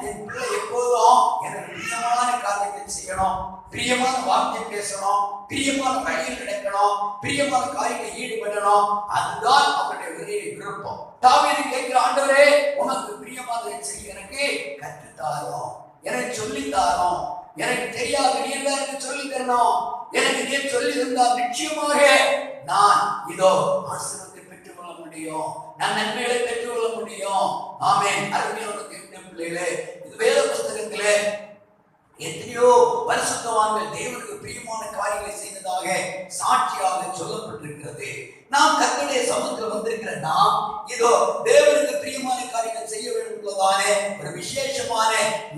என் பிள்ளை எப்போதும் எனக்கு பிரியமான காரியத்தை செய்யணும், பிரியமான வார்த்தை பேசணும், பிரியமான வழியில் நடக்கணும், பிரியமான காரியத்தில் ஈடுபடணும். அதுதான் அவருடைய ஒரே விருப்பம். தாவீது கேட்கிற, ஆண்டவரே உனக்கு பிரியமானதை செய்ய எனக்கு கற்றுத்தாரும், எனக்கு சொல்லித்தாரும். எனக்கு தெரியாது, நீர் தான் எனக்கு சொல்லி தரணும். எனக்கு நீர் சொல்லி இருந்தால் நிச்சயமாக நான் இதோ ஆசீர்வாதத்தை பெற்றுக்கொள்ள முடியும், நான் நன்மைகளை பெற்றுக்கொள்ள முடியும். ஆமென். அருமையான பிள்ளைகளே, இது வேத புஸ்தகத்திலே எத்தனையோ பரிசுத்தவான்கள் தேவனுக்கு பிரியமான காரியங்களை செய்ததாக சாட்சியாக சொல்லப்பட்டிருக்கிறது. நாம் கர்த்தருடைய சமூகத்தில் வந்திருக்கிற நாம் இதோ தேவனுக்கு பிரியமான காரியங்கள் செய்ய வேண்டும் என்பதானே ஒரு விசேஷமான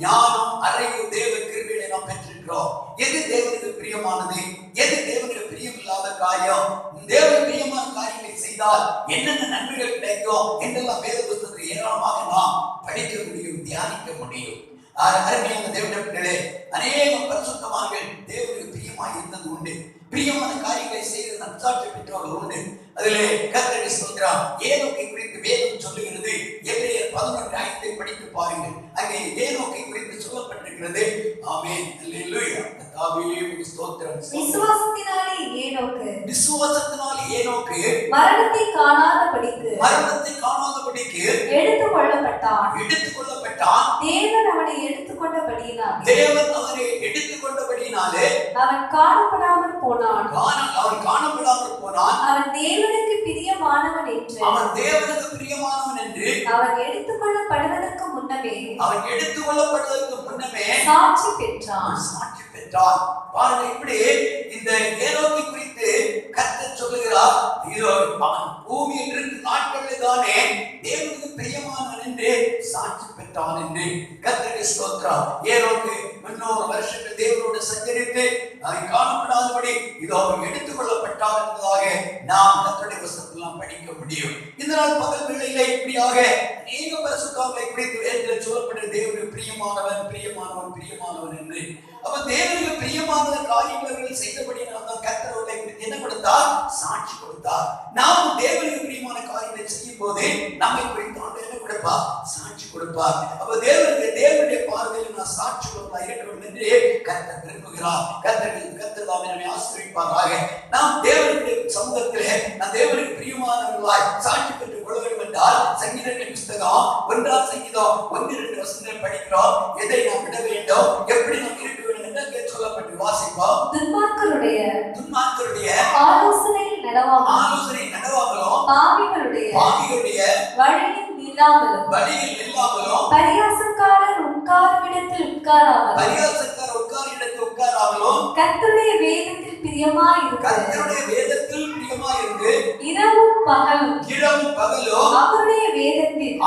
ஞானம், அறிவு, தேவ கிருபையை நாம் பெற்றிருக்கிறோம். எது தேவனுக்கு பிரியமானது, எது தேவனுக்கு பிரியமில்லாத காரியம், தேவனுக்கு பிரியமான காரியங்களை செய்தால் என்னென்ன நன்மைகள் கிடைக்கும் என்றெல்லாம் வேத புத்தகத்தில் ஏராளமாக நாம் படிக்க முடியும், தியானிக்க முடியும். அருமையான தேவனுடைய பிள்ளைகளே, அநேக பரிசுத்தவான்கள் தேவனுக்கு பிரியமாக இருந்தது உண்டு, பிரியமான காரியங்களை செய்து நற்சாட்சி பெற்றவர்கள் உண்டு. அதிலே கர்த்தர் சொல்கிறார், ஏனோக்கை குறித்து வேதம் சொல்லுகிறது. எபிரேயர் 11:5 படித்து பாருங்கள். அங்கே ஏனோக்கை குறித்து சொல்லப்பட்டிருக்கிறது. ஆமென், அல்லேலூயா. கர்த்தாவே ஸ்தோத்திரம். விசுவாசத்தினாலே ஏனோக்கு மரணத்தை காணாதபடிக்கு எடுத்துக்கொள்ளப்பட்டான். தேவன் அவனை எடுத்துக்கொண்டபடியினாலே அவன் காணப்படாமல் போனான். அவன் தேவனுக்கு பிரியமானவன் என்று அவன் எடுத்துக்கொள்ளப்படுவதற்கு முன்னமே சாட்சி பெற்றான். பாருங்க, இப்படி இந்த ஏனோக்கை குறித்து கர்த்தர் சொல்லுகிறார், அவன் பூமியில் இருக்கும் நாட்களில் தானே தேவனுக்கு பிரியமானவன் என்று சாட்சி பெற்றான் என்று கர்த்தருக்கு ஸ்தோத்திரம். ஏனோக்கு 300 வருஷங்கள் தேவனோடு சஞ்சரித்து அவன் காணப்படாதபடி இதோ அவன் எடுத்துக் கொள்ளப்பட்டான் என்பதாக நாம் கர்த்தருடைய வசனத்தில் நாம் படிக்க முடியும். இந்த நாள் பகல் வேளையிலே இப்படியாக அநேக பரிசுத்தவான்களை குறித்து வேதத்தில் சொல்லப்பட்ட தேவனுக்கு பிரியமானவன் பிரியமானவன் பிரியமானவன் என்று. அப்ப தேவனுக்கு பிரியமான காரியங்களை செய்தபடியால் தான் கர்த்தர் அவர்களை குறித்து என்ன கொடுத்தார்? சாட்சி கொடுத்தார். நாம் தேவனுக்கு பிரியமான காரியங்களை செய்யும் போது நம்மை குறித்து ஆண்டவர் என்ன கொடுப்பார்? சாட்சி கொடுப்பார். அப்ப தேவனுடைய பார்வையில் நான் சாட்சி கொடுத்தா இருக்க வேண்டும் என்று கர்த்தர் விரும்புகிறார். கர்த்தர் தாமே நம்மை ஆசீர்வதிப்பாராக. நாம் தேவனுடைய சமூகத்திலே நான் தேவனுக்கு பிரியமானவர்களாய் சாட்சி பெற்றுக் கொள்ள வேண்டும் என்றால் சங்கீதங்களின் புஸ்தகம் 1ஆம் சங்கீதம் 1-2 வசனங்கள் படிக்கிறோம். எதை நாம் விட வேண்டும், எப்படி நாம் இருக்க வேண்டும் என்று சொல்லப்பட்டு வாசிப்போம். துன்மார்க்கருடைய ஆலோசனை நடவாமலும் பாவிகளுடைய வழியில் இல்லாமலும் பரியாசக்காரர் உட்காரும் இடத்தில் உட்காராமலும் கர்த்தருடைய வேதத்தில் பிரியமாயிருந்து இரவும் பகலும் அவருடைய வேதத்தில்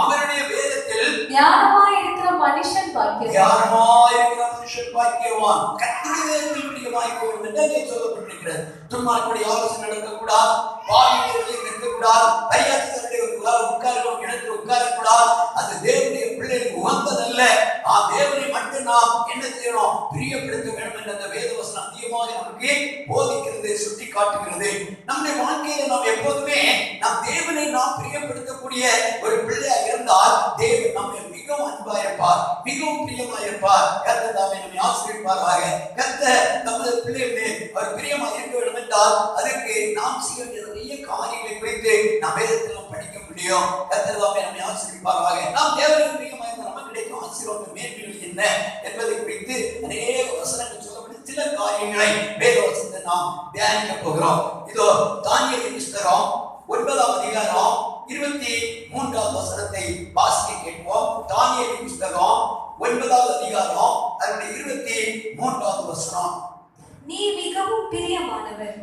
ஞானமாயிருக்கிற மனுஷன் பாக்கியவான். கர்த்தருடைய வேதத்தில் பிரியமாயிருக்க வேண்டும் என்று சொல்லப்பட்டிருக்கிறது. துன்மார்க்கருடைய ஆலோசனை நடக்கக்கூடாது, பாவிகளுடைய நிற்கக்கூடாது, பரியாசக்காரருடைய உட்காரக்கூடாது. அது தேவனுடைய பிள்ளைகளுக்கு உகந்ததல்ல. தேவனை மட்டும் நாம் என்ன செய்யணும்? பிரியப்படுத்த வேண்டும் என்ற அந்த வேத வசனம் அதிகமாக நமக்கு போதிக்கிறது, சுட்டி காட்டுகிறது. நம்முடைய வாழ்க்கையில நாம் எப்போதுமே நம் தேவனை நாம் பிரியப்படுத்தக்கூடிய ஒரு பிள்ளையா இருந்தால் தேவன் நம்மை மிகவும் அன்பாயிருப்பார், மிகவும் பிரியமாயிருப்பார். கர்த்தர் தாமே நம்மை ஆசீர்வதிப்பாராக. கர்த்தர் நமது பிள்ளைகளே அவர் பிரியமா இருக்க வேண்டும் என்றால் அதற்கு நாம் செய்ய வேண்டிய நிறைய காரியங்களை குறித்து நாம் வேதத்தில் படிக்க முடியும். கர்த்தர் தாமே நம்மை ஆசீர்வதிப்பாராக. நாம் தேவனுக்கு பிரியமா இருந்தால் நமக்கு கிடைக்கும் ஆசீர்வாத மேன்மைகள் என்ன என்பதை குறித்து அநேக வசனங்கள் சொல்லப்பட்ட சில காரியங்களை வேத வசனத்தை நாம் தியானிக்க போகிறோம். இதோ தானியேலின் புத்தகம் 9ஆம் அதிகாரம் 23ஆம் வசனத்தை வாசிக்க கேட்போம். தானியேலின் புத்தகம் 9ஆம் அதிகாரம் அதனுடைய 23ஆவது வசனம். நீ மிகவும் பிரியமானவர்,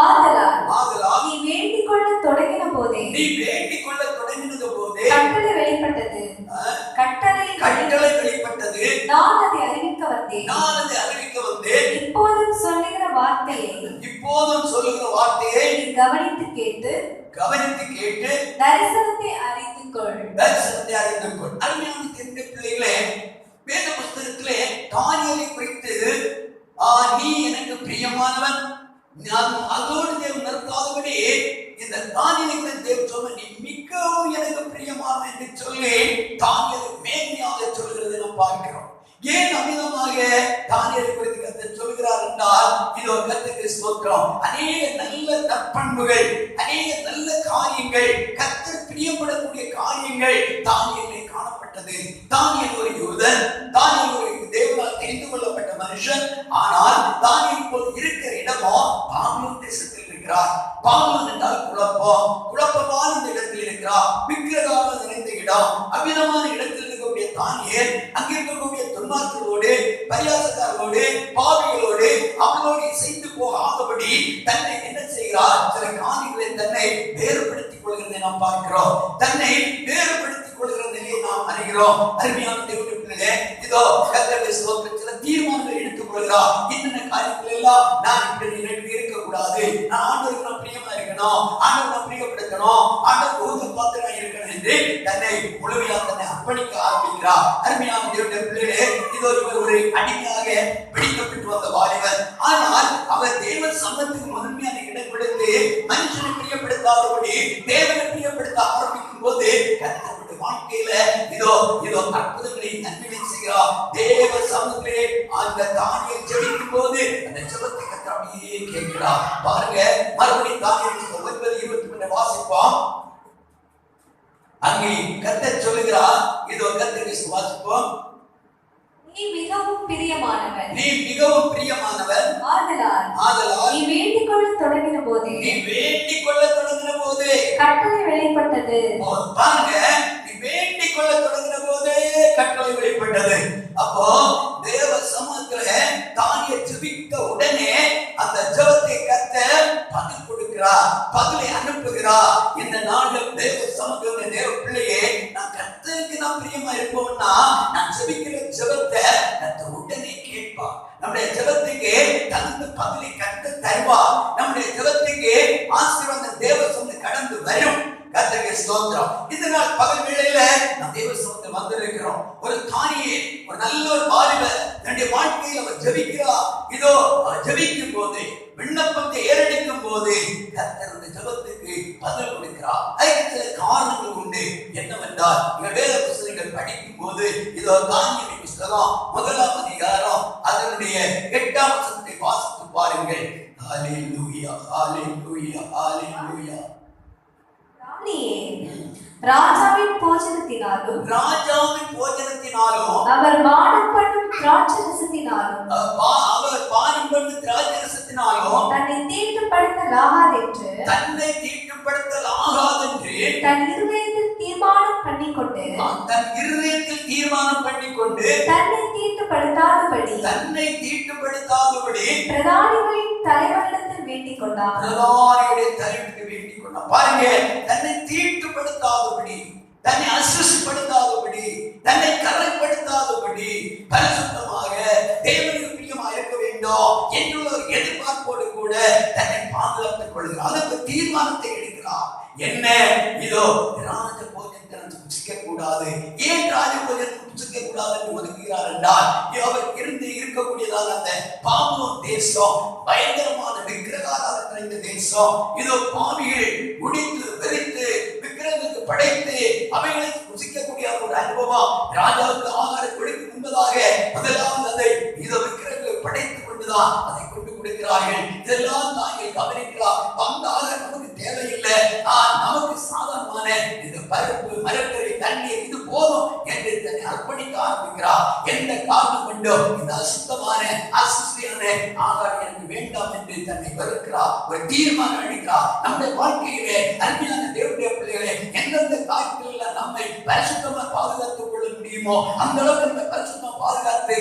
ஆதலால் நீ வேண்டிக் கொள்ள தொடங்கின போதே கட்டளை வெளிப்பட்டது. நான் அதை அறிவிக்க வந்தேன். இப்போதும் சொல்லுகிற வார்த்தையை நீ கவனித்து கேட்டு தரிசனத்தை அறிந்து கொள். அருமையான தேவனுடைய பிள்ளைகளே, வேத புத்தகத்திலே தானியேலை குறித்து நீ எனக்கு பிரியமானவன், அதோடு தேவன் நிறுத்தாதபடி இந்த தானியேலை குறித்து தேவன் சொன்ன நீ மிகவும் எனக்கு பிரியமானவன் என்று சொல்லி தானியேலை மேன்மையாக சொல்கிறதை நாம் பார்க்கிறோம். ஏன் அமிதமாக தானியேலை குறித்து கர்த்தர் சொல்கிறார் என்றால் இதோ கர்த்தருக்கு ஸ்தோத்திரம். அநேக நல்ல நற்பண்புகள், அநேக நல்ல காரியங்கள், கர்த்தர் பிரியப்படக்கூடிய காரியங்கள் தானியேலிலே காணப்பட்டது. தானியேல் ஒரு யூதன், தானியேல் ஒரு தேவனால் தெரிந்து கொள்ளப்பட்ட மனுஷன். ஆனால் தானியேல் இப்போது இருக்கிற இடமோ பாபிலோன் தேசத்தில் இருக்கிறார். பாபிலோன் என்றால் குழப்பமான இந்த இடத்தில் இருக்கிறார். விக்கிரகாரம் நிறைந்த இடம், அமிதமான இடத்தில் இருக்கக்கூடிய தானியேல் அங்கே இருக்கக்கூடிய துன்மார்க்கர்களோடு, பரியாசக்காரர்களோடு, பாவிகளோடு அவர்களோடு இசைந்து போகாதபடி தன்னை என்ன செய்கிறார்? சில காரியங்களை தன்னை வேறுபடுத்திக் கொள்கிறதை நாம் பார்க்கிறோம். தன்னை வேறுபடுத்திக் கொள்கிற நிலையை நாம் அறிகிறோம். அருமையான தேவனுடைய பிள்ளைகளே, இதோ கர்த்தருடைய ஸ்தோத்திரம் சில தீர்மானங்களை எடுத்துக் கொள்கிறார். என்னென்ன காரியங்கள் எல்லாம் நான் இப்படி இருக்கக்கூடாது, நான் ஆண்டவருக்கு நான் பிரியமா இருக்கணும், ஆண்டவரை நான் பிரியப்படுத்தணும், ஆண்டவர் உகந்த பாத்திரமா இருக்கணும் என்று தன்னை முழுமையாக தன்னை அர்ப்பணிக்க ஆரம்பிக்கிறார். அருமையான தேவனுடைய பிள்ளைகளே, இதோ இவர் ஒரு அடிமையாக பிடிக்கப்பட்டு வந்த வாலிபர். ஆனால் அவர் தேவ சமத்துக்கு முதன்மையான இடம் கொடுத்து மனுஷனை பிரியப்படுத்தாதபடி தேவனை பிரியப்படுத்த ஆரம்பிக்கும் போது கர்த்தருடைய வாழ்க்கையில இதோ அற்புதங்களை நன்மைகளை செய்கிறார். தேவ சமூகத்திலே அந்த தானியேல் ஜெபிக்கும் போது அந்த ஜெபத்தை கர்த்தர் அப்படியே கேட்கிறார். பாருங்க, மறுபடியும் தானியேல் 9:23 வாசிப்போம். அங்கே கர்த்தர் சொல்லுகிறார், இதோ கர்த்தருக்கு வாசிப்போம். நீ மிகவும் பிரியமானவன், ஆதலால் நீ வேண்டிக் கொள்ள தொடங்கின போதே கட்டளை வெளிப்பட்டது. பாருங்க, நீ வேண்டிக் கொள்ள தொடங்கின போதே கட்டளை வெளிப்பட்டது. அப்போ தேவ சமூகத்துல தானியேல் ஜெபித்த உடனே அந்த ஜெபத்தை கர்த்தர் பதில் கொடுக்கிறார், பதிலை அனுப்புகிறார். இந்த நாளில் தேவ சமூகத்துல தேவ பிள்ளையே, நான் கர்த்தருக்கு நான் பிரியமா இருப்போம்னா நான் ஜெபிக்கிற ஜெபத்தை கர்த்தர் உடனே கேட்பார். நம்முடைய ஜெபத்துக்கு தகுந்த பதிலை கர்த்தர் தருவார். நம்முடைய ஜெபத்துக்கு ஆசீர்வாதம் தேவ சமூகம் கடந்து வரும். கர்த்தருக்கு ஸ்தோத்திரம். இந்த நாள் பகல் வேளையில நாம் தேவ சமூகத்தில் வந்திருக்கிறோம். ஒரு தானியேல், ஒரு நல்ல ஒரு வாலிபர் தன்னுடைய வாழ்க்கையில் அவர் ஜெபிக்கிறார். இதோ ஜெபிக்கும் போது, விண்ணப்பத்தை ஏறெடுக்கும் போது கர்த்தர் அந்த ஜெபத்துக்கு பதில் கொடுக்கிறார். அதுக்கு சில காரணங்கள் உண்டு. என்னவென்றால் வேத புத்தகங்கள் படிக்கும் போது இதோ தானியேலின் புத்தகம் 1ஆம் அதிகாரம் அதனுடைய 8ஆம் வசனத்தை வாசித்து பாருங்கள். ஹல்லேலூயா, ஹல்லேலூயா, ஹல்லேலூயா. ராஜாவின் போஜனத்தினாலும் ராஜாவின் போஜனத்தினாலும் அவர் பானம் பண்ணும் திராட்சரசத்தினாலும் அவர் பானம் பண்ணும் திராட்சரசத்தினாலும் தன்னை தீட்டுப்படுத்தலாகாதென்று தன்னை தீட்டுப்படுத்தலாகாதென்று தன் இருதயத்தில் தீர்மானம் பண்ணிக்கொண்டு தன்னை தீட்டுப்படுத்தாதபடி பிரதானிகளின் தலைவரிடத்தில் வேண்டிக் கொண்டார். பாருங்க, தன்னை தீட்டுப்படுத்தாதபடி, தன்னை அசுசிப்படுத்தாதபடி, தன்னை கரைப்படுத்தாதபடி பரிசுத்தமாக தேவனுக்கு பிரியமாக இருக்க வேண்டும் என்ற ஒரு எதிர்பார்ப்போடு கூட தன்னை பாதுகாத்துக் கொள்கிறார். அதற்கு தீர்மானத்தை எடுக்கிறார். என்ன இதோ ராஜ போஜனத்தை புசிக்க கூடாது. ஏன் ராஜ போஜனத்தை புசிக்க கூடாது என்று ஒதுக்குகிறார் என்றால், அவர் இருந்து இருக்கக்கூடியதாக அந்த பாபுலோன் தேசம் பயங்கரமான விக்கிரகாராதனை நிறைந்த தேசம். இதோ பாவிகள் குடித்து வெறித்து விக்கிரகத்துக்கு படைத்து அவைகளை புசிக்கக்கூடிய ஒரு அனுபவம். ராஜாவுக்கு ஆகாரம் கொடுக்கும் முன்பதாக முதலாவது அதை இதோ விக்கிரகங்களை படைத்துக் கொண்டுதான் அதை கொண்டு கொடுக்கிறார்கள். இதெல்லாம் தாங்கள் கவனிக்கிறார். அந்த ஆகாரம் நமக்கு தேவையில்லை, நமக்கு சாதாரணமான இந்த பருப்பு மரக்கறி தண்ணீர் இது போதும் என்று தன்னை அர்ப்பணிக்க ஆரம்பிக்கிறார். எந்த காரணம் கொண்டோ இந்த அசுத்தமான அசுசியான ஆகாரம் எனக்கு வேண்டாம் என்று தன்னை வெறுக்கிறார். ஒரு தீர்மானம் எடுக்கிறார். நம்முடைய வாழ்க்கையிலே அருமையான தேவனுடைய பிள்ளைகளே, எந்தெந்த காரியத்தில் நம்மை பரிசுத்தமா பாதுகாத்துக் கொள்ள முடியுமோ அந்த அளவுக்கு நம்ம பரிசுத்தமா பாதுகாத்து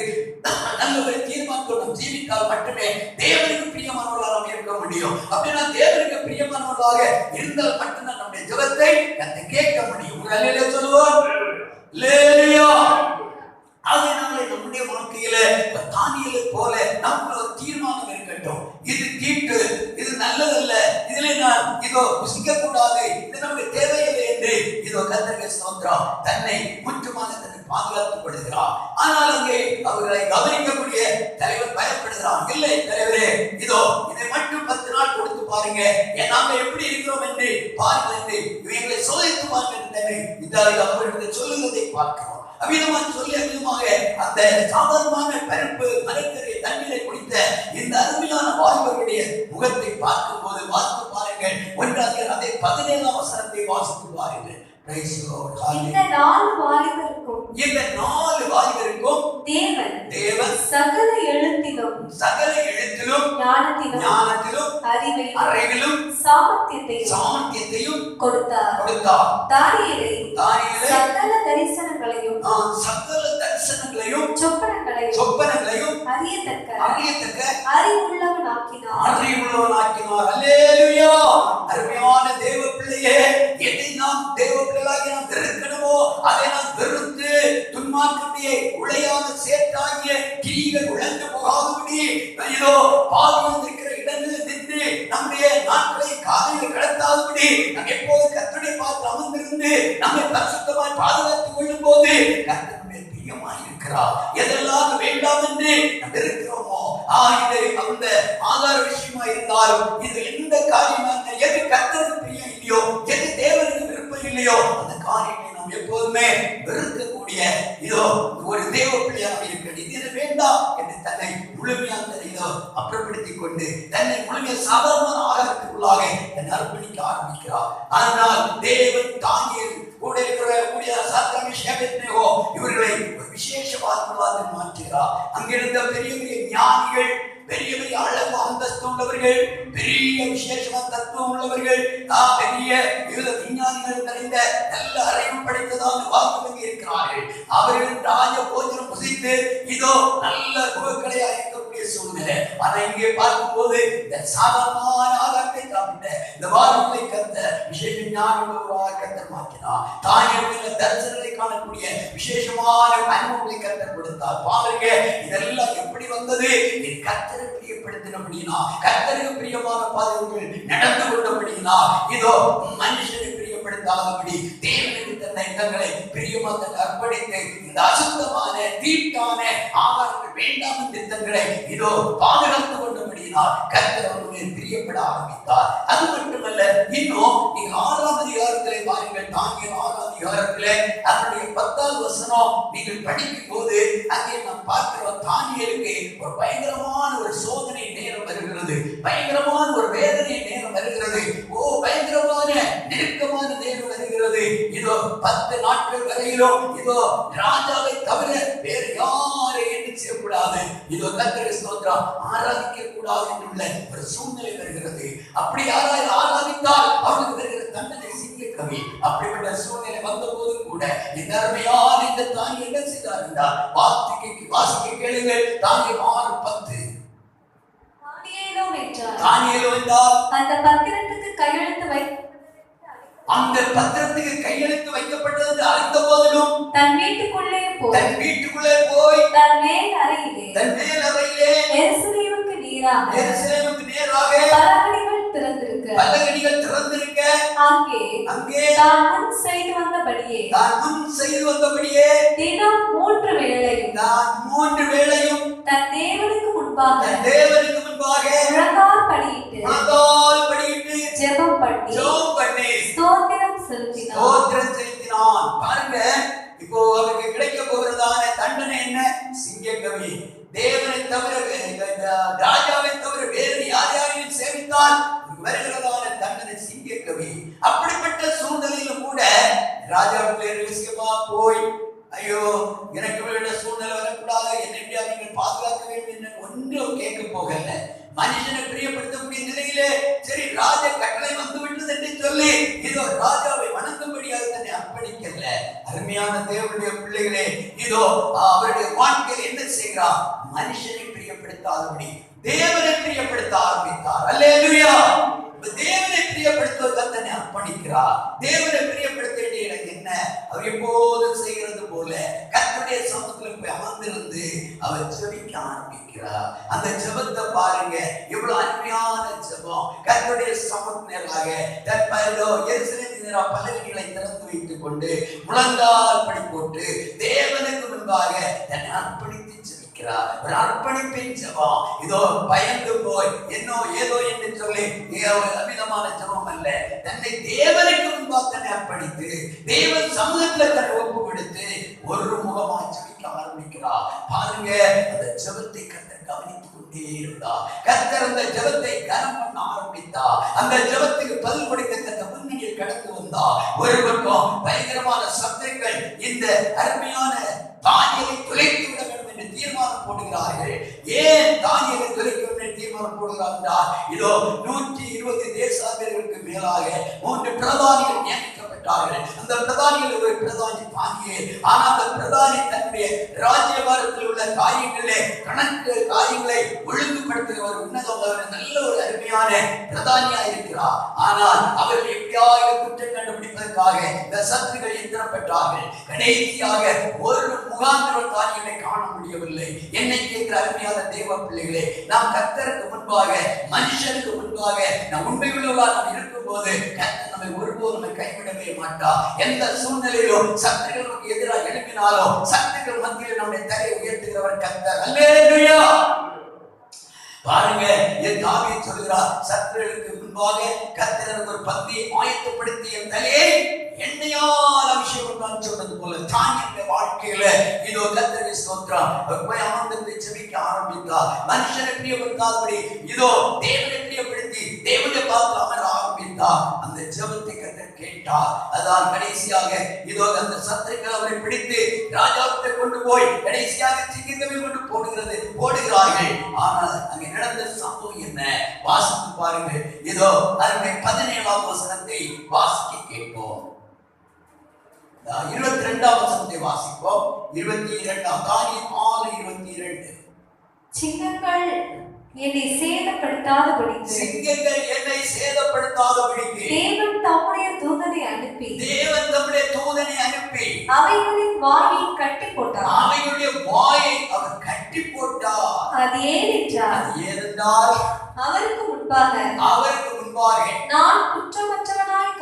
நல்ல ஒரு தீர்மானத்தோடு ஜீவித்தால் மட்டுமே தேவனுக்கு பிரியமானவர்களாக நாம் இருக்க முடியும். அப்படின்னா தேவனுக்கு பிரியமானவர்களாக இருந்தால் மட்டும்தான் நம்முடைய ஜெபத்தை கேட்க முடியும். அல்லேலூயா சொல்லுவோம். அல்லேலூயா. அதனால நம்முடைய வாழ்க்கையில தானியேலை போல நமக்கு ஒரு தீர்மானம் இருக்கட்டும். இது தீட்டு, இது நல்லதல்ல, இதுல நான் இதோ புசிக்க கூடாது, இது நமக்கு தேவையில்லை என்று இதோ கர்த்தருக்கு ஸ்தோத்திரம் தன்னை முற்றுமாக தன்னை பாதுகாத்துக் கொள்கிறார். ஆனால் அங்கே அவர்களை கவனிக்கக்கூடிய தலைவர் பயப்படுகிறார். இல்லை தலைவரே, இதோ இதை மட்டும் 10 நாள் கொடுத்து பாருங்க, நாம எப்படி இருக்கிறோம் என்று பாருங்கள் என்று இவங்களை சோதித்து பாருங்கள் என்று அவர்களுக்கு சொல்லுவதை பார்க்கிறோம். அவ்விதமாக சொல்லி அவ்விதமாக அந்த சாதாரணமான பருப்பு மரக்கறி தண்ணீரை குடித்த இந்த அருமையான வாலிபர்களுடைய முகத்தை பார்க்கும் போது வாசித்து பாருங்கள். 1 அதை 17ஆம் வசனத்தை வாசித்து பாருங்கள். இந்த 4 வாலிபருக்கும் தேவன் சகல எழுத்திலும் ஞானத்திலும் அறிவிலும் சாமர்த்தியத்தையும் கொடுத்தார். தானியேலை சகல தரிசனங்களையும் சொப்பனங்களையும் அறியத்தக்க அறிவுள்ளவனாக்கினார். அல்லேலூயா. அருமையான தேவ பிள்ளையே, எதை நாம் தேவ பிள்ளைகளாகி நாம் வெறுக்கணுமோ அதை நாம் வெறுத்து துன்மார்க்கனுடைய உளையான சேற்றாகிய கிரிகள் உழந்து போகாதபடி இதோ பாவிகள் இருக்கிற இடங்களில் நின்று நம்முடைய நாட்களை காலையில் கடத்தாதபடி நாம் எப்போது கர்த்தருடைய பாதத்தில் அமர்ந்திருந்து நம்மை பரிசுத்தமாய் பாதுகாத்துக் கொள்ளும் போது கர்த்தருடைய பிரியமாய் இருக்கிறார். எதெல்லாம் வேண்டாம் என்று நாம் இருக்கிறோமோ இது அந்த ஆதார விஷயமா இருந்தாலும் இது எந்த காரியமா எது கர்த்தருக்கு பிரியம் இல்லையோ, எது தேவனுக்கு விருப்பம் இல்லையோ அந்த காரியத்தை நாம் எப்போதுமே வெறுக்கக்கூடிய இதோ ஒரு தேவ பிள்ளையாக இருக்கிறது. இது வேண்டாம் என்று தன்னை முழுமையாக இதோ அப்புறப்படுத்திக் கொண்டு தன்னை முழுமையாக சாதாரண ஆகாரத்துக்குள்ளாக தன்னை அர்ப்பணிக்க ஆரம்பிக்கிறார். ஆனால் தேவன் தானியேல் கூட இருக்கிற சாத்ராக் மேஷாக் இவர்களை ஒரு விசேஷவான்களாக மாற்றுகிறார். அங்கிருந்த பெரிய பெரிய ஞானிகள், பெரிய பெரிய அழகு அந்தஸ்து உள்ளவர்கள், பெரிய விசேஷமான தத்துவம் உள்ளவர்கள், பெரிய விஞ்ஞானிகள் நிறைந்த நல்ல அறிவு படைத்ததான வாக்குகள் இருக்கிறார்கள். அவர்கள் ராஜ போஜனம் புசித்து இதோ நல்ல குழுக்களை அழைக்கக்கூடிய சூழ்நிலை. அதை இங்கே பார்க்கும் போது இந்த சாதாரணமான ஆகாரத்தை காப்பிட்ட இந்த வாக்குகளை கத்த விசேஷ ஞானமாக கத்த மாற்றினார். தானியேலுக்கு தரிசனங்களை காணக்கூடிய விசேஷமான அனுபவங்களை கத்த கொடுத்தார். பாருங்க, இதெல்லாம் எப்படி வந்தது? இது கர்த்தருக்கு பிரியப்படுத்தினபடினா, கர்த்தருக்கு பிரியமான பாதைகள் நடந்து கொண்டபடினா, இதோ மனுஷனுக்கு பிரியப்படுத்தாதபடி தேவனுக்கு தன்னை தங்களை பிரியமாக அர்ப்பணித்து இந்த அசுத்தமான தீட்டான ஆகாரங்கள் வேண்டாம் என்று தங்களை இதோ பாதுகாத்து கொண்டபடினா கர்த்தர் அவர்கள் பிரியப்பட ஆரம்பித்தார். அது மட்டுமல்ல, இன்னும் நீங்க 6ஆம் அதிகாரத்திலே பாருங்கள். தானியேல் 6ஆம் அதிகாரத்திலே அதனுடைய 10வது வசனம் நீங்கள் படிக்கும் போது அங்கே நாம் பார்க்கிறோம், தானியேலுக்கு ஒரு பயங்கரமான ஒரு சோதனை நேரம் வருகிறது, பயங்கரமான ஒரு வேதனை நேரம் வருகிறது, பயங்கரமான நெருக்கமான நேரம் வருகிறது. இதோ இதோ 10 நாட்கள் வரையிலும் இதோ ராஜாவை தவிர வேறு யாரை என்ன செய்யக்கூடாது, இதோ கர்த்தரை ஸ்தோத்திரம் ஆராதிக்க கூடாது என்றுள்ள ஒரு சூழ்நிலை வருகிறது. அப்படி யாராவது ஆராதித்தால் அவர்களுக்கு வருகிற தண்டனை சிங்கக்கவி. அப்படிப்பட்ட சூழ்நிலை வந்த போது கூட இந்த அருமையான இந்த தாய் என்ன செய்தார் என்றால் வாசிக்க கேளுங்கள். தானியேல் 6:10. தானியேலோ என்றால் அந்த பத்திரத்துக்கு கையெழுத்து வைக்கப்பட்டது அறிந்த போதிலும் தன் வீட்டுக்குள்ளே போய் தன் மேல் அறையிலே எருசலேமுக்கு நேராக பலகணிகள் திறந்திருக்க அங்கே தான் முன் செய்து வந்தபடியே தினம் 3 வேளையும் தன் தேவனுக்கு முன்பாக முழங்கால் படியிட்டு ஜெபம் பண்ணி ஸ்தோத்திரம் செலுத்தினான். பாருங்க, இப்போ அவருக்கு கிடைக்க போகிறதான தண்டனை என்ன? சிங்கக்கவி. தேவனை தவிர ராஜாவை தவிர வேறு யாரையும் சேவித்தால் வருகிறதான தண்டனை சிங்கக்கவி. அப்படிப்பட்ட சூழ்நிலையிலும் கூட ராஜாவுக்குள்ளே ரகசியமா போய் ஐயோ எனக்கு இவருடைய சூழ்நிலை வரக்கூடாது, என்னை நீங்கள் பாதுகாக்க வேண்டும் என்று ஒன்றும் கேட்க போகல. மனுஷனை பிரியப்படுத்தக்கூடிய நிலையிலே சரி ராஜ கட்டளை வந்து விட்டது என்று சொல்லி இதோ ராஜாவை வணங்கும்படியாக தன்னை அர்ப்பணிக்கல. அருமையான தேவனுடைய பிள்ளைகளே, இதோ அவருடைய வாழ்க்கையில் என்ன செய்கிறார்? மனுஷனை பிரியப்படுத்தாதபடி தேவனை பிரியப்படுத்த ஆரம்பித்தார். அல்லேலூயா. தேவனை பிரியப்படுத்துவதற்கு தன்னை அர்ப்பணிக்கிறார். தேவனை பிரியப்படுத்த வேண்டிய இடம் என்ன? அவர் எப்போதும் செய்கிறது போல கர்த்தருடைய சமூகத்தில் போய் அமர்ந்திருந்து அவர் ஜெபிக்க ஆரம்பிக்கிறார். அந்த ஜெபத்தை பாருங்க, எவ்வளவு அருமையான ஜெபம். கர்த்தருடைய சமூகத்தினராக எருசலேமின் பலகைகளை திறந்து வைத்துக் கொண்டு முழங்கால் படி போட்டு தேவனுக்கு முன்பாக தன்னை அர்ப்பணித்து ஜெபிக்கிறார். ஒரு அர்ப்பணிப்பின் ஜெபம். இதோ பயந்து போய் என்னோ ஏதோ என்று சொல்லி அமிதமான ஜெபம் அல்ல. தன்னை தேவனுக்கு முன்பாக தன்னை அர்ப்பணித்து தேவன் சமூகத்தில் தன்னை ஒப்பு கொடுத்து ஒரு முகமா ஜெபிக்க ஆரம்பிக்கிறார். பாருங்க, அந்த ஜெபத்தை கர்த்தர் கவனித்துக் கொண்டே இருந்தார். கர்த்தர் அந்த ஜெபத்தை கனம் பண்ண ஆரம்பித்தார். அந்த ஜெபத்துக்கு பதில் கொடுக்க தந்த முன்னணியில் கடந்து வந்தார். ஒரு பக்கம் பயங்கரமான சத்துருக்கள் இந்த அருமையான தானியேலை துளைத்து விட வேண்டும் என்று தீர்மானம் போடுகிறார்கள். ஏன் தானியேலை துளைக்க வேண்டும் என்று தீர்மானம் போடுகிறார்? இதோ 120 தேசாதிபதிகளுக்கு மேலாக 3 பிரதானிகள் நியமிக்கப்பட்டார்கள். அந்த பிரதானிகள் ஒரு பிரதானி தானியேல். ஆனால் அந்த பிரதானி தன்னுடைய ராஜ்யபாரத்தில் உள்ள காரியங்களே கணக்கு காரியங்களை ஒழுங்குபடுத்துகிறவர் உன்னதவர் நல்ல ஒரு அருமையான பிரதானியா இருக்கிறார். ஆனால் அவர்கள் எப்படியாவது குற்றம் கண்டுபிடிப்பதற்காக இந்த சத்துருக்கள் எந்திரம் பெற்றார்கள். கடைசியாக ஒரு முகாந்திரம் காரியங்களை காண முடியவில்லை. என்னை கேட்கிற அருமையான தேவ பிள்ளைகளே, நாம் கர்த்தருக்கு முன்பாக மனுஷனுக்கு முன்பாக நாம் உண்மை உள்ளவர்களாக நாம் இருக்கும் போது கர்த்தர் நம்மை ஒருபோதும் நம்மை கைவிடவே மாட்டார். எந்த சூழ்நிலையிலும் சத்துருக்களுக்கு எதிராக எழுப்பினாலும் சத்துருக்கள் மத்தியில் நம்முடைய தலையை உயர்த்துகிறவர் கர்த்தர். அல்லேலூயா. பாருங்க, என் தாவீது சொல்கிறார், சத்துருக்களுக்கு முன்பாக கர்த்தர் ஒரு பந்தியை ஆயத்தப்படுத்திய தலையை எண்ணெயால் அபிஷேகம் நான் சொன்னது போல தானியேலுடைய வாழ்க்கையில இதோ கர்த்தரை ஸ்தோத்திரம். அவர் போய் அமர்ந்து ஜெபிக்க ஆரம்பித்தார். மனுஷனை பிரியப்படுத்தாதபடி இதோ தேவனை பிரியப்படுத்தி தேவனை பார்த்து அமர ஆரம்பித்தார். அந்த ஜெபத்தை கர்த்தர் கேட்டார். அதான் கடைசியாக இதோ அந்த சத்துருக்கள் அவரை பிடித்து ராஜாவிட்ட கொண்டு போய் கடைசியாக சிங்கக்கவி கொண்டு போடுகிறார்கள். ஆனால் அங்கே நடந்த சம்பவம் என்ன? வாசித்து பாருங்கள். இதோ அதனுடைய 17ஆம் வசனத்தை வாசிக்க கேட்போம். 22ஆம் வசனத்தை வாசிப்போம். 22 தானியேல் 6:22. சிங்கங்கள் என்னை சேதப்படுத்தாதபடிக்கு தேவன் தம்முடைய தூதனை அனுப்பி அவைகளின் வாயை கட்டி போட்டார். அது ஏனென்றால் அவருக்கு முன்பாக நான் குற்றமற்றவனாய்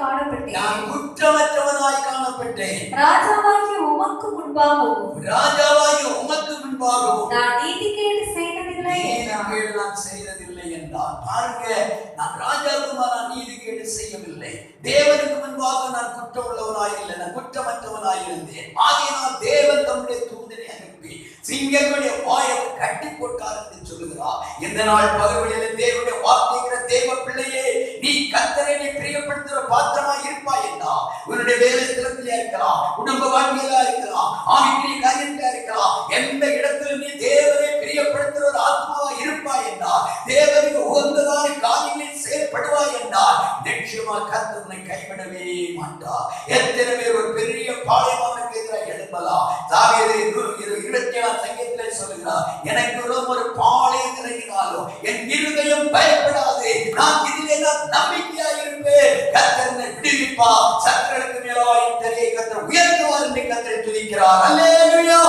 காணப்பட்டேன். ராஜாவாகிய உமக்கு முன்பாகவும் நான் நீதிகேடு செய்ததில்லை என்றார். பாருங்க, நான் ராஜாவுக்கு நான் நீதிகேடு செய்யவில்லை. தேவனுக்கு முன்பாக நான் குற்றம் உள்ளவனாய் இல்லை, நான் குற்றமற்றவனாய் இருந்தேன். ஆகையினால் தேவன் தம்முடைய தூதனை அனுப்பி சிங்கங்களுடைய வாயை கட்டி போட்டார் என்று சொல்லுகிறார். இந்த நாள் பகலிலே தேவனுடைய வார்த்தைகிற தேவ பிள்ளையே, நீ கர்த்தரை பிரியப்படுத்துகிற பாத்திரமாய் இருப்பாய் என்றார். உன்னுடைய வேலை ஸ்தலத்திலே இருக்கலாம், குடும்ப வாழ்க்கையில இருக்கலாம், ஆவிக்குரிய காரியத்தில இருக்கலாம். எந்த இடத்துல நீ தேவனை பிரியப்படுத்துற ஒரு ஆத்மாவா இருப்பாய் என்றால், தேவனுக்கு உகந்ததான காரியங்களில் செயல்படுவாய் என்றால், நிச்சயமா கர்த்தர் உன்னை கைவிடவே மாட்டார். எத்தனை பேர் ஒரு பெரிய பாளையமானுக்கு எதிராக எழும்பலாம். தாவீது 27 சங்கீதத்திலே சொல்லுகிறார், எனக்கு ஒரு பாளையம் இறங்கினாலும் என் இருதயம் பயப்படாது, நான் இதிலே நம்பிக்கையா இருப்பேன். கர்த்தர் என்னை விடுவிப்பார், சத்துருக்களுக்கு மேலாய் என் தலையை கர்த்தர் உயர்த்துவார் என்று கர்த்தரை துதிக்கிறார். அல்லேலூயா.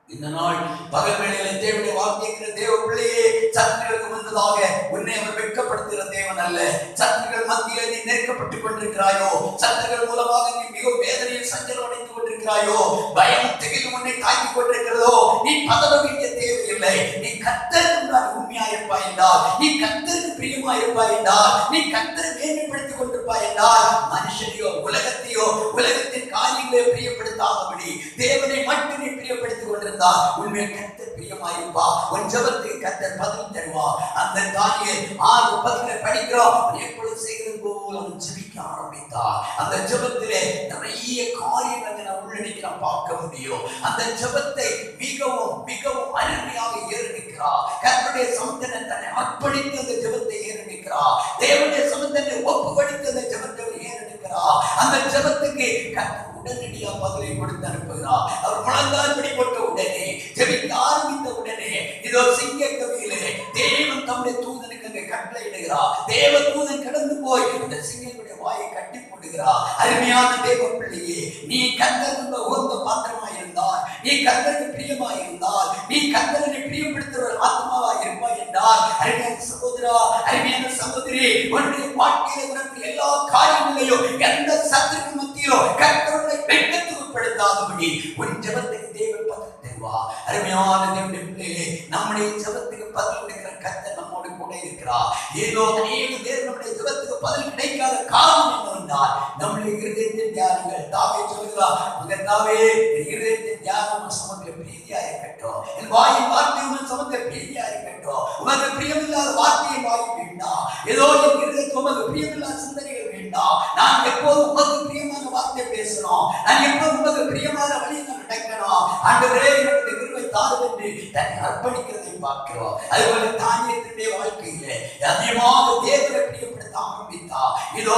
இந்த நாள் பகல் வேளையிலே தேவனுடைய வார்த்தைக்கிற தேவ பிள்ளையே, சத்துருக்களுக்கு முன்னதாக உன்னை அவர் வெட்கப்படுத்துகிற தேவன் அல்ல. சத்துருக்கள் மத்தியிலே நீ நெருக்கப்பட்டுக் கொண்டிருக்கிறாயோ, சத்துருக்கள் மூலமாக நீ மிக வேதனையில் சஞ்சலம் அடைந்து கொண்டிருக்கிறாயோ, பயம் திகில் உன்னை தாக்கிக் கொண்டிருக்கிறதோ, நீ பதற வேண்டிய தேவையில்லை. நீ கர்த்தருக்கு முன்னால் உண்மையாயிருப்பாய் என்றால், நீ கர்த்தருக்கு பிரியமாயிருப்பாய் என்றால், நீ கர்த்தரை மேன்மைப்படுத்திக் கொண்டிருப்பாய் என்றால், மனுஷனையோ உலகத்தையோ உலகத்தின் காரியங்களை பிரியப்படுத்தாதபடி தேவனை மட்டும் நீ பிரியப்படுத்திக் கொண்டிருந்தால் உண்மையை கர்த்தர் பிரியமாயிருப்பா. உன் ஜெபத்துக்கு கர்த்தர் பதில் தருவார். அந்த தானியேல் 6:10 படிக்கிறோம். எப்பொழுது செய்கிறது போல ஜெபிக்க ஆரம்பித்தார். அந்த ஜெபத்திலே நிறைய காரியங்களை நான் உள்ளடக்கி பார்க்க முடியும். அந்த ஜெபத்தை மிகவும் மிகவும் அருமையாக ஏறெடுக்கிறார். கர்த்தருடைய சமூகத்தை தன்னை அர்ப்பணித்து அந்த ஜெபத்தை ஏறெடுக்கிறார். தேவனுடைய சமூகத்தை ஒப்புக்கொடுத்து அந்த ஜெபத்தை ஏறெடுக்கிறார். அந்த ஜெபத்துக்கு கர்த்தர் உடனடியா பதிலை கொடுத்து அனுப்புகிறார். அவர் முழங்கால் போட்ட உடனே, ஜெபிக்க ஆரம்பித்த உடனே, இதோ சிங்க கவியிலே தேவன் தம்முடைய தூதனுக்கு அங்கே கட்டளையிடுகிறார். தேவ தூதன் கடந்து போய் அந்த சிங்கனுடைய வாயை கட்டி போடுகிறார். அருமையான தேவ பிள்ளையே, நீ கர்த்தருக்கு உகந்த பாத்திரமா இருந்தால், நீ கர்த்தருக்கு பிரியமா இருந்தால், நீ கர்த்தரை பிரியப்படுத்துகிற ஒரு ஆத்மாவா இருப்பாய் என்றால், அருமையான சகோதரா, அருமையான சகோதரி, உன்னுடைய வாழ்க்கையில உனக்கு எல்லா காரியங்களையும் எந்த சத்துருக்கு மத்தியிலோ கர்த்தருடைய வெட்கத்துக்கு உட்படுத்தாதபடி உன் ஜெபத்துக்கு தேவன் பதில் தருவார். அருமையான தேவனுடைய பிள்ளைகளே, நம்முடைய ஜெபத்துக்கு பதில் கொடுக்கிற கர்த்தர் நம்மோடு கூட இருக்கிறார். ஏதோ அநேக பேர் நம்முடைய ஜெபத்துக்கு பதில் கிடைக்காத காரணம் என்னவென்றால், நம்முடைய இருதயத்தின் தியானங்கள். தாவீது சொல்கிறார், மகனாவே, என் இருதயத்தின் தியானம் சமூகத்தில் பிரீதியா இருக்கட்டும், என் வாயின் வார்த்தை உன் சமூகத்தில் பிரீதியா இருக்கட்டும். உமக்கு பிரியமில்லாத வார்த்தையை வாய் வேண்டாம். ஏதோ என் இருதயத்துக்கு உமக்கு பிரியமில்லாத சிந்தனைகள் வேண்டாம். நான் எப்போதும் உமக்கு பிரியமான வார்த்தை பேசணும். நான் எப்போதும் உமக்கு பிரியமான வழியில் நடக்கணும். ஆண்டவரே, எனக்கு கிருபை தாரும் என்று தன்னை அர்ப்பணிக்கிறதை பார்க்கிறோம். அதுபோல தானியேலுடைய வாழ்க்கையிலே அதிகமாக தேவனை பிரியப்படுத்த ஆரம்பித்தார். இதோ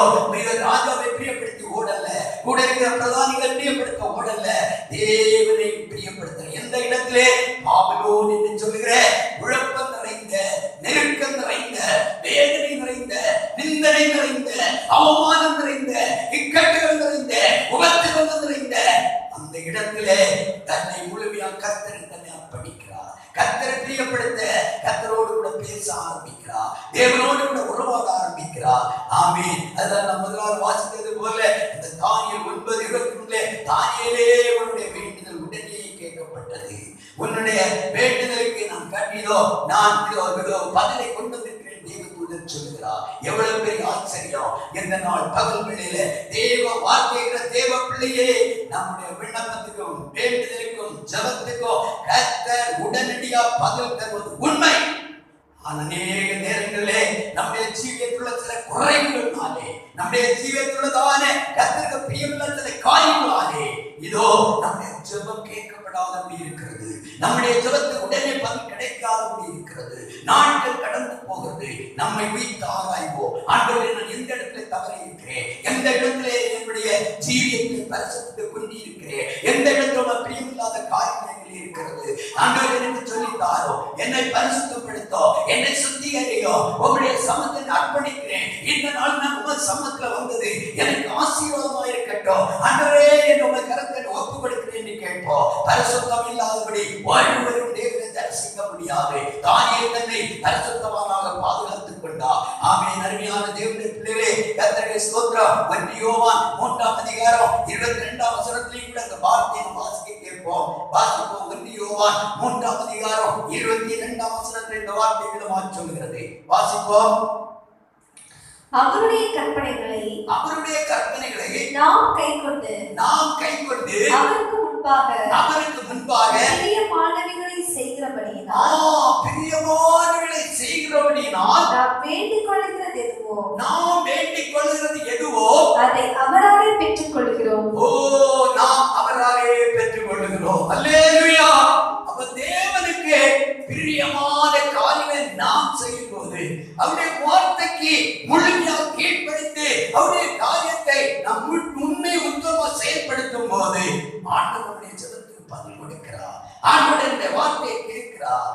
ராஜாவை பிரியப்படுத்தி ஓடல, கூட இருக்கிற பிரதானிகளை பிரியப்படுத்த ஓடல, தேவனை பிரியப்படுத்த எந்த இடத்திலே பாபிலோன் என்று சொல்லுகிற குழப்பம் நிறைந்த, நெருக்கம் நிறைந்த, வேதனை நிறைந்த, நிந்தனை நிறைந்த, அவமானம் நிறைந்த, இக்கட்டுகள் நிறைந்த, உபத்திரங்கள் நிறைந்த அந்த இடத்திலே தன்னை முழுமையாக கர்த்தரை தன்னை அர்ப்பணிக்கிறார். கர்த்தரை பிரியப்படுத்த கர்த்தரோடு கூட பேச ஆரம்பிக்கிறார். தேவனோடு கூட உறவாட ஆரம்பிக்கிறார். ஆமென். அதான் நம்ம முதலாவது வாசித்தது போல இந்த தானியேல் 9:21 தானியேலே, உன்னுடைய வேண்டுதல் உடனே கேட்கப்பட்டது. உன்னுடைய வேண்டுதலுக்கு நான் கண்டிதோ நான் பதிலை கொண்டு வந்திருக்கிறேன் தேவதூதன் சொல்லுகிறார். எவ்வளவு பெரிய ஆச்சரியம்! இந்த நாள் பகல் வேளையில தேவ வார்த்தைகிற தேவ பிள்ளையே, நம்முடைய விண்ணப்பத்துக்கும் வேண்டுதலுக்கும் ஜெபத்துக்கும் கர்த்தர் உடனடியா பதில் தருவது உண்மை. அநேக நேரங்களிலே நம்முடைய ஜீவியத்துள்ள சில குறைவுகளாலே, நம்முடைய ஜீவியத்துள்ளதான கர்த்தருக்கு பிரியமில்லாத சில காரியங்களாலே இதோ நம்முடைய ஜெபம் கேட்கப்படாதபடி இருக்கிறது. நம்முடைய ஜெபத்துக்கு உடனே பதில் கிடைக்காதபடி இருக்கிறது. நாட்கள் கடந்து போகிறது. நம்மை வைத்து ஆராய்வோம். ஆண்டவரே, நான் எந்த இடத்துல தவறி இருக்கிறேன்? எந்த இடத்துல என்னுடைய ஜீவியத்தை பரிசுத்தத்தை கொண்டு இருக்கிறேன்? எந்த இடத்துல பிரியமில்லாத காரியங்கள் இருக்கிறது? ஆண்டவரே, எனக்கு சொல்லித்தாரோ, என்னை பரிசுத்தப்படுத்தோ, என்னை சுத்திகரியோ, உங்களுடைய சமூகத்தை அர்ப்பணிக்கிறேன். இந்த நாள் நான் உங்கள் சமூகத்துல வந்தது எனக்கு ஆசீர்வாதமா இருக்கட்டும். ஆண்டவரே, என் உங்கள் கரத்தை ஒப்பு கொடுக்கிறேன் என்று கேட்போம். பரிசுத்தம் இல்லாதபடி ஒருவரும் தேவனை தரிசிக்க முடியாது. தானியேல் தன்னை பரிசுத்தவானாக பாதுகாத்துக் கொண்டார். ஆமென். அருமையான தேவனுடைய பிள்ளைகளே, கர்த்தருக்கு ஸ்தோத்திரம். 1 யோவான் 3:22 கூட அந்த வார்த்தையை வாசிக்க கேட்போம். வாசிப்போம். 1 யோவான் 3:22 இந்த வார்த்தைகளை மாற்றி சொல்லுகிறது. வாசிப்போம். அவருடைய கற்பனைகளை நாம் கைக்கொண்டு அவருக்கு முன்பாக பிரியமானவைகளை செய்கிறபடியினால் நாம் வேண்டிக் கொள்கிறது எதுவோ விரும்புகிறோம், அதை அவராலே பெற்றுக் கொள்கிறோம். நாம் அவராலே பெற்றுக் கொள்கிறோம். அல்லேலூயா. அப்ப தேவனுக்கு பிரியமான காரியங்களை நாம் செய்யும் போது, அவருடைய வார்த்தைக்கு முழுமையாக கீழ்ப்படித்து அவருடைய காரியத்தை நாம் உண்மை உத்தமமா செயல்படுத்தும் போது ஆண்டவருடைய ஜெபத்துக்கு பதில் கொடுக்கிறார். ஆண்டவருடைய வார்த்தையை கேட்கிறார்.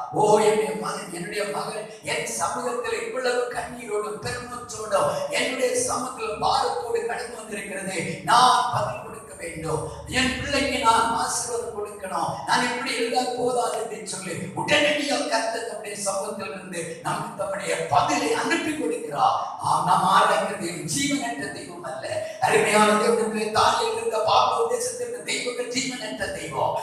என்னுடைய மகன், என்னுடைய மகள் என் சமூகத்தில் இவ்வளவு கண்ணீரோடும் பெருமூச்சோடும் என்னுடைய சமூகத்தில் பாரத்தோடு கடந்து வந்திருக்கிறது. நான் பதில் கொடுக்க வேண்டும். என் பிள்ளைக்கு நான் ஆசீர்வாதம் கொடுக்கணும். நான் இப்படி இருந்தால் போதாது என்று சொல்லி உடனடியாக கர்த்தர் தம்முடைய சமூகத்தில் இருந்து நமக்கு தம்முடைய பதிலை அனுப்பி கொடுக்கிறார். நாம் ஆராய்கிறது ஜீவனற்ற தெய்வம் அல்ல. அருமையான தேவனுடைய தாயில் இருந்த பாப தேசத்திற்கு தெய்வங்கள் ஜீவனற்ற தெய்வம்.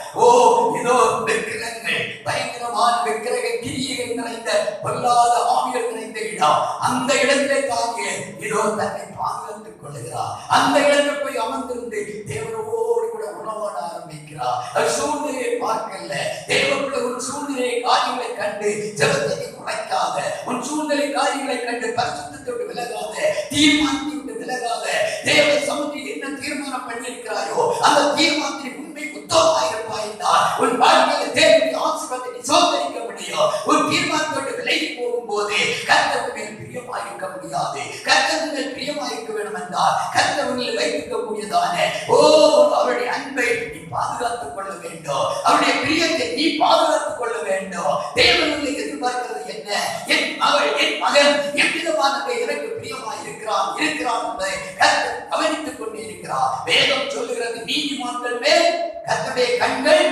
இதோ விக்கிரகங்கள், பயங்கரமான விக்கிரக கிரியைகள் நிறைந்த பொல்லாத ஆவிகள் நிறைந்த இடம். அந்த இடத்திலே தாங்கிய இதோ தன்னை பாதுகாத்துக் கொள்ளுகிறார். அந்த இடத்தில் போய் அமர்ந்திருந்து தேவனோடு கூட உணவாட ஆரம்பிக்கிறார். சூழ்நிலையை பார்க்கல. தேவனுடைய ஒரு சூழ்நிலை காரியங்களை கண்டு ஜெபத்தை குறைக்காத, உன் சூழ்நிலை காரியங்களை கண்டு பரிசுத்தத்தோடு விலகாத, தீர்மானத்தை விட்டு விலகாத. தேவ சமூகத்தில் என்ன தீர்மானம் பண்ணியிருக்கிறாயோ அந்த தீர்மானத்தின் உண்மை உத்தமமாக இருப்பாய் என்றால் உன் வாழ்க்கையில் தேவனுடைய ஆசீர்வாதத்தை சோதரிக்க முடியும். ஒரு தீர்மானத்தோடு விலகி போகும்போது கர்த்தர் மேல் பிரியமாக இருக்க முடியாது. கர்த்தர் மேல் பிரியமாக இருக்க வேண்டும் என்றால் கர்த்தர் மேல் வைத்திருக்க கூடியதானே அவருடைய அன்பை நீ பாதுகாத்துக் கொள்ள வேண்டும். அவருடைய பிரியத்தை நீ பாதுகாத்துக் கொள்ள வேண்டும். தேவனுடைய எதிர்பார்க்கிறது என்ன? என் மகள், என் மகன் எவ்விதமானதை எனக்கு பிரியமாய் இருக்கிறான் என்பதை கர்த்தர் கவனித்துக் கொண்டே இருக்கிறார். வேதம் சொல்லுகிறது, நீதிமான்கள் மேல் கர்த்தருடைய கண்கள்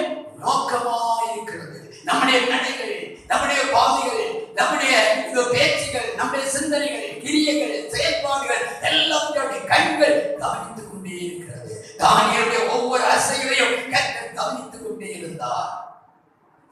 நோக்கமாய் இருக்கிறது. நம்முடைய நடைகள், நம்முடைய பாதைகள், நம்முடைய பேச்சுகள், நம்முடைய சிந்தனைகள், கிரியைகள், செயல்பாடுகள் எல்லாத்தையும் கண்கள் கவனித்துக் கொண்டே இருக்கிறது. தானியேலுடைய ஒவ்வொரு அசைவையும் கர்த்தர் கவனித்துக் கொண்டே இருந்தார்.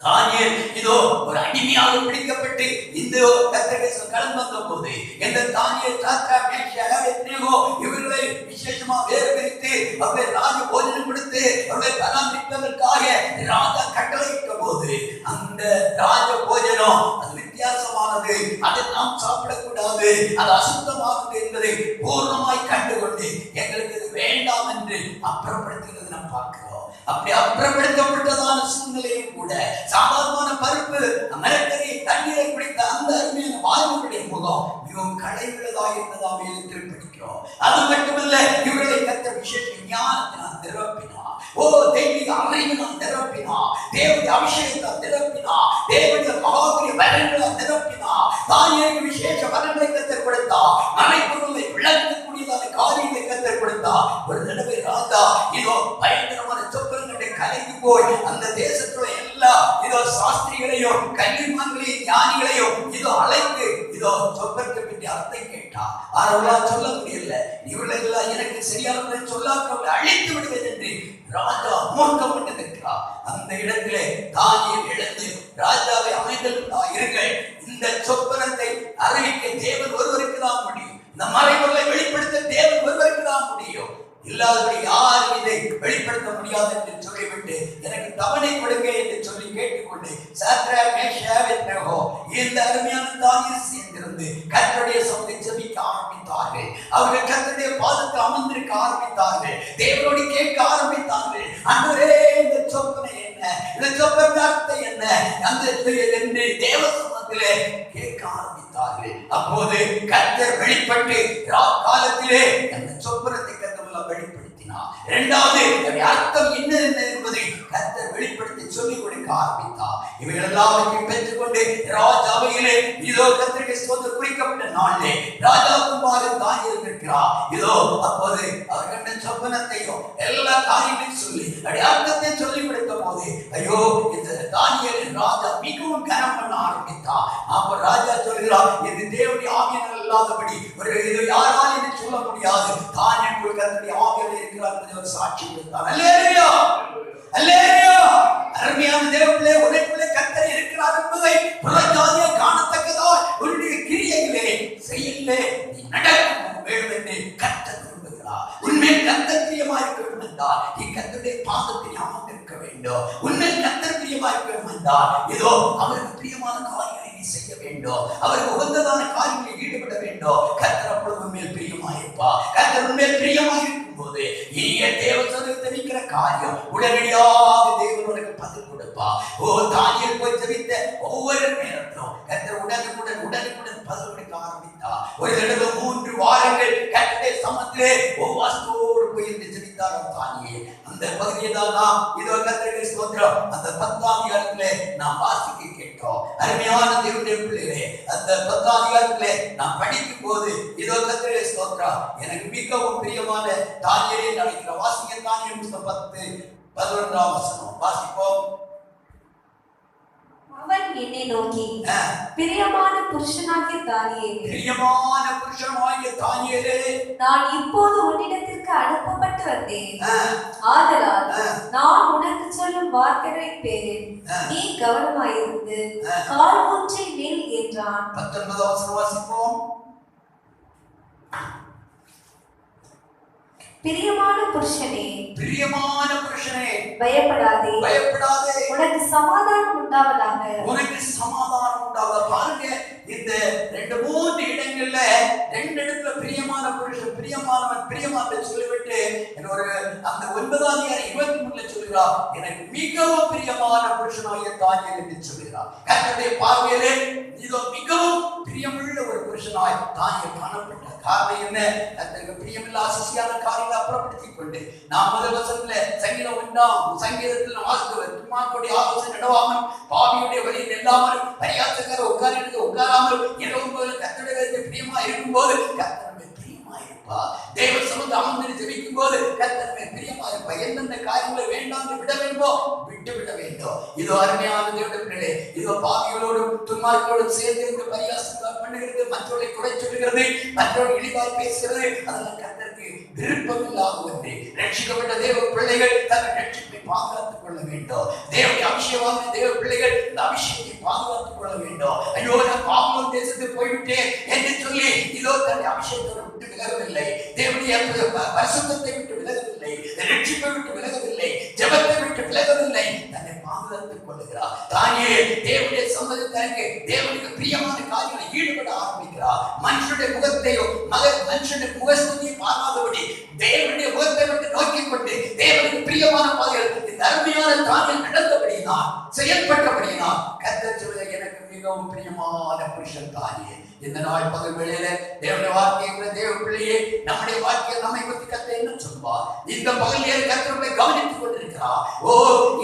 தானியேல் இதோ ஒரு அடிமையாக பிடிக்கப்பட்டு இந்த கர்த்தருடைய கடந்து வந்த போது இந்த தானியேல் சாத்ராக் மேஷாக் ஆபேத்நேகோ இவர்களை விசேஷமா வேறு பிரித்து அவர்களை ராஜ போஜனம் கொடுத்து அவர்களை பராமரிப்பதற்காக ராஜா கட்டளையிட்ட போது அந்த ராஜ போஜனம் அது வித்தியாசமானது, அதை நாம் சாப்பிடக்கூடாது, அது அசுத்தமானது என்பதை பூர்ணமாய் கண்டுகொண்டு எங்களுக்கு இது வேண்டாம் என்று அப்புறப்படுத்துகிறது நாம் பார்க்கிறோம். அப்படி அப்புறப்படுத்தப்பட்டதான சூழ்நிலையும் கூட சாதாரணமான பருப்பு, மரக்கறி, தண்ணீரை குடித்த அந்த அருமையான வாழ்வுடைய முகம் மிகவும் களைவுள்ளதாக இருந்ததாக எழுத்தில் படிக்கிறோம். அது மட்டுமல்ல, இவர்களை கர்த்தர் விசேஷ ஞானத்தினால் நிரப்பினார். தெய்வீக அறிவினால் நிரப்பினார். தேவனுடைய அபிஷேகத்தால் நிரப்பினார். தேவனுடைய மகாபெரிய வரங்களால் நிரப்பினார். தானியேலுக்கு விசேஷ வரங்களை கர்த்தர் கொடுத்தார். மறைபொருளை விளக்கக்கூடியதான காரியங்களை கர்த்தர் கொடுத்தார். ஒரு தடவை ராஜா இதோ பயங்கரமான சொற்களை கலைந்து போய் அந்த தேசத்துல எல்லா இதோ சாஸ்திரிகளையும் கல்விமான்களையும் ஞானிகளையும் இதோ அழைத்து இதோ சொற்களுக்கு பற்றி அர்த்தம் கேட்டார். அவர்களால் சொல்ல முடியல. இவர்களெல்லாம் எனக்கு சரியான சொல்லாமல் அழித்து விடுவேன் என்று ராஜா மூர்க்கப்பட்டு நிற்கிறார். அந்த இடத்திலே தானியேல் எழுந்து ராஜாவை இருங்கள், இந்த சொப்பனத்தை அறிவிக்க தேவன் ஒருவருக்கு தான் முடியும். இந்த மறைபொருளை வெளிப்படுத்த தேவன் ஒருவருக்கு தான் முடியும். இல்லாதபடி யாரும் இதை வெளிப்படுத்த முடியாது என்று சொல்லிவிட்டு எனக்கு தவணை கொடுங்க என்று சொல்லி கேட்டுக்கொண்டு சாத்ராக் மேஷாக் ஆபேத்நேகோ இந்த அருமையான தானியேல் சேர்ந்திருந்து கர்த்தருடைய சமூகத்தை ஜெபிக்க ஆரம்பித்தார்கள். அவர்கள் கர்த்தருடைய பாதத்தில் அமர்ந்திருக்க ஆரம்பித்தார்கள். தேவனோடு கேட்க ஆரம்பித்தார்கள். ஆண்டவரே, இந்த சொப்பனை என்ன, இந்த சொப்பன அர்த்தம் என்ன என்று தேவ சமூகத்திலே கேட்க ஆரம்பித்தார்கள். அப்போது கர்த்தர் வெளிப்பட்டு காலத்திலே அந்த சொப்பனத்தை வெளிப்படுத்தினார். இரண்டாவது அர்த்தம் என்ன என்பதை கர்த்தர் வெளிப்படுத்தி சொல்லிக் கொடுக்க ஆரம்பித்தார். இவைகள் எல்லாவற்றையும் பெற்றுக்கொண்டு ராஜாவையிலே இதோ கர்த்தருக்கு ஸ்தோத்திரம் குறிக்கப்பட்ட நாளிலே ராஜா முன்பாக தானியேல் இருக்கிறார். இதோ அப்போது அவர் கண்ட சொப்பனத்தையும் எல்லா காரியங்களையும் சொல்லி அர்த்தத்தை சொல்லிக் கொடுத்த போது ஐயோ, இந்த தானியேல் ராஜா மிகவும் கனம் பண்ண ஆரம்பித்தார். அப்ப ராஜா சொல்கிறார், இது தேவனுடைய ஆவியினால் இல்லாதபடி ஒரு இது யாரால் என்று சொல்ல முடியாது. தானியேல் கர்த்தருடைய ஆவியில் இருக்கிறார் என்று ஒரு சாட்சி கொடுத்தார். அல்லேலூயா, அல்லேலூயா. அருமையான தேவனே, உனக்குள்ளே கர்த்தர் இருக்கிறார் என்பதை புறஜாதியார் காணத்தக்கதா உன்னுடைய கிரியைகளே செயலிலே நீ நடக்க வேண்டும் என்று கர்த்தர் விரும்புகிறார். உன்மேல் கர்த்தர் பிரியமாய் இருக்க வேண்டும் என்றால் நீ கர்த்தருடைய பாதத்தில் அமர்ந்திருக்க வேண்டும். உன்மேல் கர்த்தர் பிரியமாய் இருக்க வேண்டும் என்றால் இதோ அவருக்கு பிரியமான காரியங்களை நீ செய்ய செய்ய வேண்டும், அவருக்கு உகந்ததான காரியங்களில் ஈடுபட வேண்டும். கர்த்தர் அப்பொழுது உண்மையில் பிரியமாயிருப்பா. கர்த்தர் உண்மையில் பிரியமாயிருக்கும் போது இனிய தேவ சமூகத்தில் நிற்கிற காரியம் உடனடியாக தேவன் உனக்கு பதில் கொடுப்பா. தானியேல் போய் ஜெபித்த ஒவ்வொரு நேரத்திலும் கர்த்தர் உடனுக்குடன் பதில் கொடுக்க ஆரம்பித்தா. ஒரு தடவை 3 வாரங்கள் கர்த்தருடைய சமூகத்திலே உபவாசத்தோடு போய் ஜெபித்தார் தானியேல். அந்த பகுதியை தான் நாம் இதோ கர்த்தருக்கு ஸ்தோத்திரம் அந்த 10ஆம் அதிகாரத்திலே நாம் வாசிக்க கேட்டோம். அருமையான தேவனுடைய பிள்ளைகளே, அந்த 10ஆம் அதிகாரத்திலே நாம் படிக்கும் போது இதோ கர்த்தருக்கு ஸ்தோத்திரம் எனக்கு மிகவும் பிரியமான தானியேலை நினைக்கிற வாசிக்க. தானியேல் புத்தகம் 10:11 வசனம் வாசிப்போம். அவன் என்னை நோக்கி, பிரியமான புருஷனாகிய தானியேலே, நான் இப்போது உன்னிடத்திற்கு அனுப்பப்பட்டு வந்தேன். ஆதலால் நான் உனக்கு சொல்லும் வார்த்தைகளின் பேரில் நீ கவனமாயிருந்து கால் ஊன்றி நில் என்றான். 19 வசனம் வாசிப்போம். பிரியமான புருஷனே, பயப்படாதே, உனக்கு சமாதானம் உண்டாவதாக. பாருங்க, இந்த 2-3 இடங்கள்ல 2 இடத்துல பிரியமான புருஷன், பிரியமானவன் சொல்லிவிட்டு ஒரு அந்த 9ஆம் அதிகாரம் 23 சொல்கிறார் எனக்கு மிகவும் பிரியமான புருஷனாகிய தானியேல் என்று சொல்கிறார். கர்த்தருடைய பார்வையிலே இதோ மிகவும் பிரியமுள்ள ஒரு புருஷனாய் தானியேல் காணப்பட்டார். காரணம் என்ன? கர்த்தருக்கு பிரியமில்ல அசிசியான காரியங்களை அப்புறப்படுத்திக் கொண்டு நாம் முதல் வசனத்துல சங்கீதத்தில் வாசித்தவர் ஆலோசனை நடவாமல், பாவியுடைய வழியில் நில்லாமல், பரியாசக்கார உட்காராமல், இரவும் போது கர்த்தருடைய பிரியமா இருக்கும் போது கர்த்தருடைய பிரியமா இருப்பா. தேவ சமூகத்தில் அமர்ந்து ஜெபிக்கும் போது கர்த்தருடைய பிரியமா இருப்பா. எந்தெந்த காரியங்களை வேண்டாம் விட வேண்டும். இதோ அருமையான தேவனுடைய பிள்ளைகளே, இதோ பாவிகளோடும் துன்மார்க்கோடும் சேர்ந்து பரியாசம் பண்ணுகிறது, மற்றவர்களை குறை சொல்லுகிறது, மற்றவர்கள் இழிவாய் பேசுகிறது, அதெல்லாம் கர்த்தருக்கு விருப்பம் இல்லாத ஒன்று. ரட்சிக்கப்பட்ட தேவ பிள்ளைகள் தங்கள் ரட்சிப்பை பாதுகாத்துக் கொள்ள வேண்டும். தேவனுடைய அபிஷேகமான தேவ பிள்ளைகள் இந்த அபிஷேகத்தை பாதுகாத்துக் கொள்ள வேண்டும். ஐயோ, நான் பாவம் தேசத்துக்கு போய்விட்டேன் என்று சொல்லி இதோ தன்னுடைய அபிஷேகத்தை விட்டு விலகவில்லை, தேவனுடைய பரிசுத்தத்தை விட்டு விலகவில்லை, ரட்சிப்பை விட்டு விலகவில்லை, ஜெபத்தை விட்டு விலகவில்லை, தன்னை பாதுகாத்துக் கொள்ளுகிறார். தானியேல் தேவனுடைய சம்மதத்திற்கு தேவனுக்கு பிரியமான காரியங்களை ஈடுபட ஆரம்பிக்கிறார். மனுஷனுடைய முகத்தையும் மனுஷனுடைய முகஸ்துதியை பார்க்காதபடி தேவனுடைய முகத்தை விட்டு நோக்கிக் கொண்டு தேவனுக்கு பிரியமான பாதைகள் இந்த அருமையான தானியேல் நடந்தபடியினால், செயல்பட்டபடியினால் கர்த்தர் சொல்ல எனக்கு மிகவும் பிரியமான புருஷன் தானியேல். இந்த நாள் பகல் வேளையில தேவனுடைய வார்த்தையை தேவ பிள்ளையே, நம்முடைய வாழ்க்கையை நம்மை பற்றி கர்த்தர் என்ன சொல்வார்? இந்த பகலிலே கர்த்தரை கவனித்துக் கொண்டிருக்கிறார்.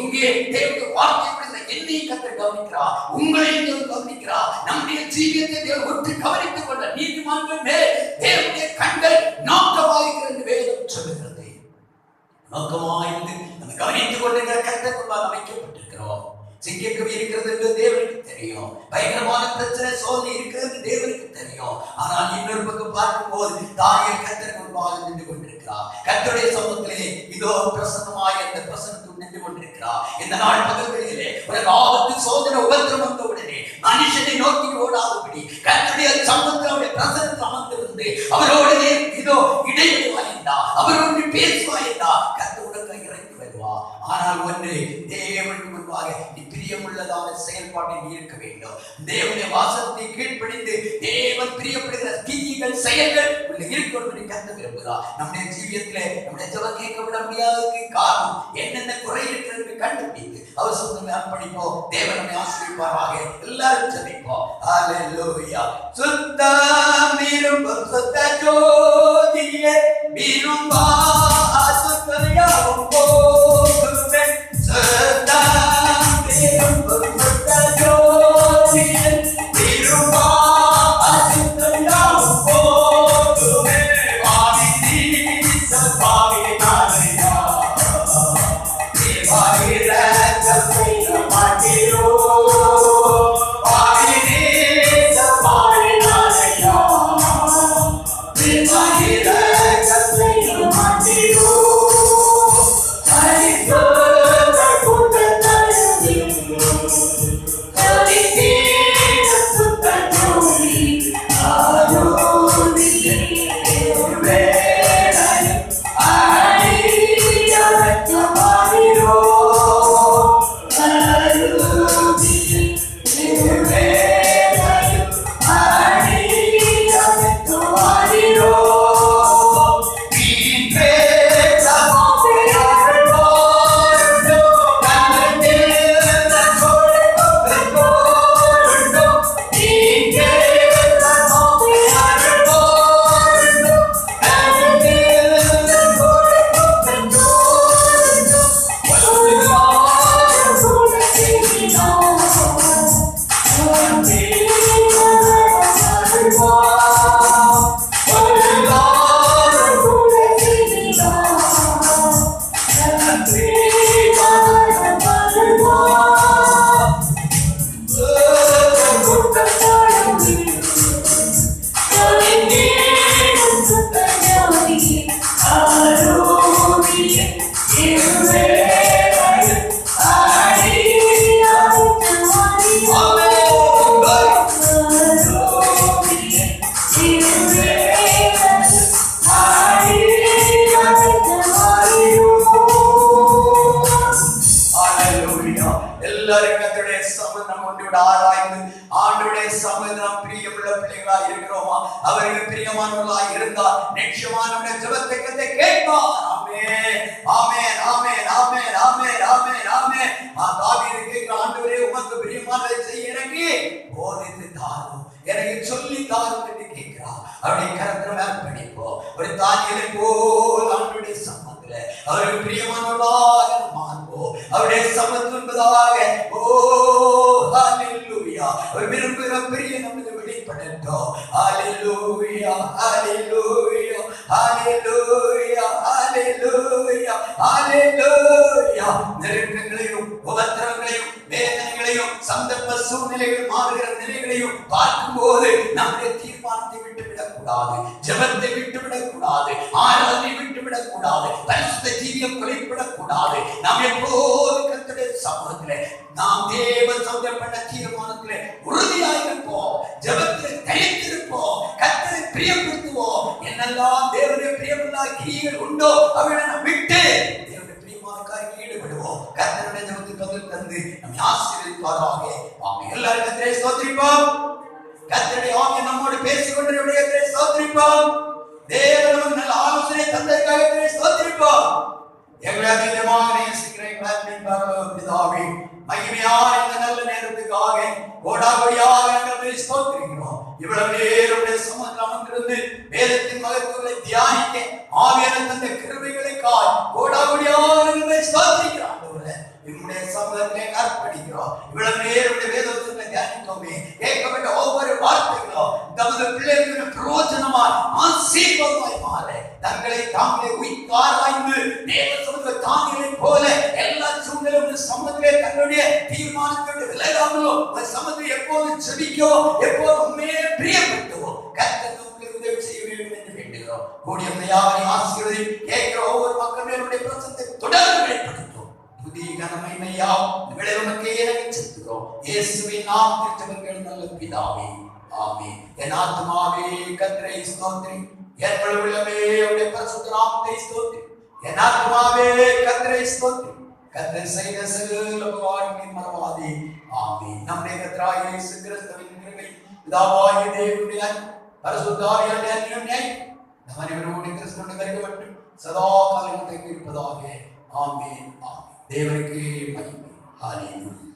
இங்கே தேவனுடைய வார்த்தையை என்னையும் கர்த்தர் கவனிக்கிறார், உங்களையும் தேவன் கவனிக்கிறார். நம்முடைய ஜீவியத்தை தேவன் ஒன்று கவனித்துக் கொண்ட நீதிமான்கள் மேல் தேவனுடைய கண்கள் நோக்கமாயிருக்கிறது வேதம் சொல்லுகிறது. நோக்கமாயிருந்து நம்ம கவனித்துக் கொண்டிருக்கிற கர்த்தருக்குள்ளால் அமைக்கப்பட்டிருக்கிறோம். சிங்கக்குவி இருக்கிறது என்று தேவனுக்கு தெரியும், பயங்கரமான பிரச்சனை சோதனை இருக்கிறது தேவனுக்கு தெரியும். ஆனால் இன்னொரு பக்கம் பார்க்கும் போது தானியேல் கர்த்தருக்கு முன்பாக நின்று கொண்டிருக்கிறார். கர்த்தருடைய சமூகத்திலே இதோ பிரசன்னமாய் அந்த பிரசன்னத்தில் நின்று கொண்டிருக்கிறார். இந்த நாள் பகல்களிலே ஒரு ஆபத்து சோதனை உபத்திரம் வந்த உடனே மனுஷனை நோக்கி ஓடாதபடி கர்த்தருடைய சமூகத்தில் அவருடைய பிரசன்னத்தில் அமர்ந்திருந்து அவரோடு இதோ இடைவெளி வாய்ந்தா, அவரோடு பேசுவாய்ந்தா கர்த்தர் உனக்கு இறங்கி வருவார். ஆனால் ஒன்று, தேவனுக்கு முன்பாக நீ பிரியமுள்ளதான செயல்பாட்டில் இருக்க வேண்டும். தேவனுடைய வாசத்தை கீழ்ப்படிந்து தேவன் பிரியப்படுகிற கிரியைகள் செயல்கள் இருக்கிறது கர்த்தர் விரும்புகிறார். நம்முடைய ஜீவியத்திலே நம்முடைய ஜெபம் கேட்கப்பட முடியாததுக்கு காரணம் என்னென்ன குறை இருக்கிறது கண்டுபிடித்து அவர் சொந்தமே அர்ப்பணிப்போம். தேவன் நம்மை ஆசீர்வதிப்பாராக. எல்லாரும் ஜெபிப்போம். ஹல்லேலூயா. சுத்தம் விரும்பும் சுத்த ஜோதியே விரும்பா அசுத்தரையாவும் போகுமே. சுத்தம் விரும்பும் சுத்த ஜோதியே விரும்பா அசுத்தரையாவும் போகுமே. Thank you. எல்லாரும் கர்த்தருடைய சமூகம் ஒன்றோடு ஆராய்ந்து ஆண்டவருடைய சமூகம் பிரியமுள்ள பிள்ளைகளா இருக்கிறோமா? அவருக்கு பிரியமானவர்களா இருந்தால் நிச்சயமான ஜெபத்தை கர்த்தர் கேட்பார். ஆமென் ஆமென் ஆமென் ஆமென் ஆமென் ஆமென் ஆமென். தாவீது கேட்கிற, ஆண்டவரே உமக்கு பிரியமானதை செய்ய எனக்கு போதித்து தாரும், எனக்கு சொல்லி தாரும் என்று கேட்கிறார். அவருடைய கரத்தில அர்ப்பணிப்போம். ஒரு தானியேலை போல் ஆண்டவருடைய சமூகத்திலே அவருக்கு பிரியமானவர்களாக மாறுவோம். அவருடைய சமூகத்தில் என்பதாக ஓ ஹalleluya, அவர் விரும்புகிற பிரிய நமக்கு வெளிப்படட்டும். ஹalleluya ஹalleluya ஹalleluya ஹalleluya ஹalleluya. நெருக்கங்களையும் உபத்திரவங்களையும் வேதனைகளையும் சந்தர்ப்ப சூழ்நிலைகள் மாறுகிற நிலைகளையும் பார்க்கும்போது நம்முடைய தீர்மானத்தை விட்டுவிடக் கூடாது, ஜெபத்தை விட்டுவிடக் கூடாது, ஆராதனை விட்டுவிடக் கூடாது, பரிசுத்த ஜீவியம் குறைவிடக் கூடாது. நாம் எப்போது கர்த்தருடைய சமூகத்திலே நாம் தேவ சௌதம் பண்ண தீர்மானத்திலே உறுதியாயிருப்போம், ஜெபத்தில் தரித்திருப்போம், கர்த்தரை பிரியப்படுத்துவோம். என்னெல்லாம் தேவனுடைய பிரியமுள்ள கிரியைகள் உண்டோ அவைகளை நாம் விட்டு தேவனுடைய பிரியமான காரியங்களில் ஈடுபடுவோம். கர்த்தருடைய ஜெபத்துக்கு பதில் தந்து நம்மை ஆசீர்வதிப்பாராக. ஆமென். எல்லாரும் கர்த்தரை ஸ்தோத்திரிப்போம். கர்த்தருடைய ஆவியை நம்மோடு பேசிக் கொண்டிருக்கிற கர்த்தரை ஸ்தோத்திரிப்போம். தேவன் நமக்கு நல்ல ஆலோசனை தந்ததற்காக கர்த்தரை ஸ்தோத்திரிப்போம். எங்களை அதிகமாக நேசிக்கிற எங்கள் பிதாவே, மகிமையான இந்த நல்ல நேரத்துக்காக கோடாகோடியாக நாங்கள் ஸ்தோத்திரிக்கிறோம். இவ்வளவு நேரம் சமூகத்தில் அமர்ந்திருந்து வேதத்தின் மகத்துவங்களை தியானிக்க ஆவியான தந்த கிருபைகளுக்காய் கோடாகோடியாக ஸ்தோத்திரிக்கிறோம். நம்முடைய சமூகத்திலே அர்ப்பணிக்கிறோம். இவ்வளவு நேரம் வேதத்தை தியானித்தோமே, கேட்கப்பட்ட ஒவ்வொரு வார்த்தைகளும் தமது பிள்ளைகளுக்கு பிரயோஜனமாய் ஆசீர்வாதமாய் மாற தங்களை தாங்களே உயிர்த்தாராய்ந்து தேவ சமூக தாங்களை போல எல்லா சூழ்நிலையும் சமூகத்திலே தங்களுடைய தீர்மானத்தோடு விலகாமலோ சமூகத்தில் எப்போது செபிக்கோ எப்போது உண்மையே பிரியப்பட்டவோ கர்த்தர் உங்களுக்கு உதவி செய்ய வேண்டும் என்று வேண்டுகிறோம். கூடிய யாவரை ஆசீர்வதி கேட்கிற ஒவ்வொரு மக்கள் மேலுடைய பிரசத்தை தொடர்ந்து வெளிப்படுத்தும். புதிய கனமையாம் விளைவுக்கே செலுத்துகிறோம். இயேசுவின் நாமத்தில் ஜெபங்கள் நல்ல பிதாவே, ஆமென். என் ஆத்துமாவே கர்த்தரை ஸ்தோத்திரி, என் முழு உள்ளமே அவருடைய பரிசுத்த நாமத்தை ஸ்தோத்திரி. என் ஆத்துமாவே கர்த்தரை ஸ்தோத்திரி, கர்த்தர் செய்த சகல உபகாரங்களையும் மறவாதே. ஆமென். நம்முடைய கர்த்தராகிய இயேசு கிறிஸ்துவின் கிருபை, பிதாவாகிய தேவனுடைய பரிசுத்த ஆவியானவருடைய அன்யோன்யம் நம் அனைவரோடு கிறிஸ்துவுடன் கரைக்கப்பட்டு சதா காலம் தங்கி இருப்பதாக. ஆமென் ஆமென். தேவனுக்கு மகிமை. ஹல்லேலூயா.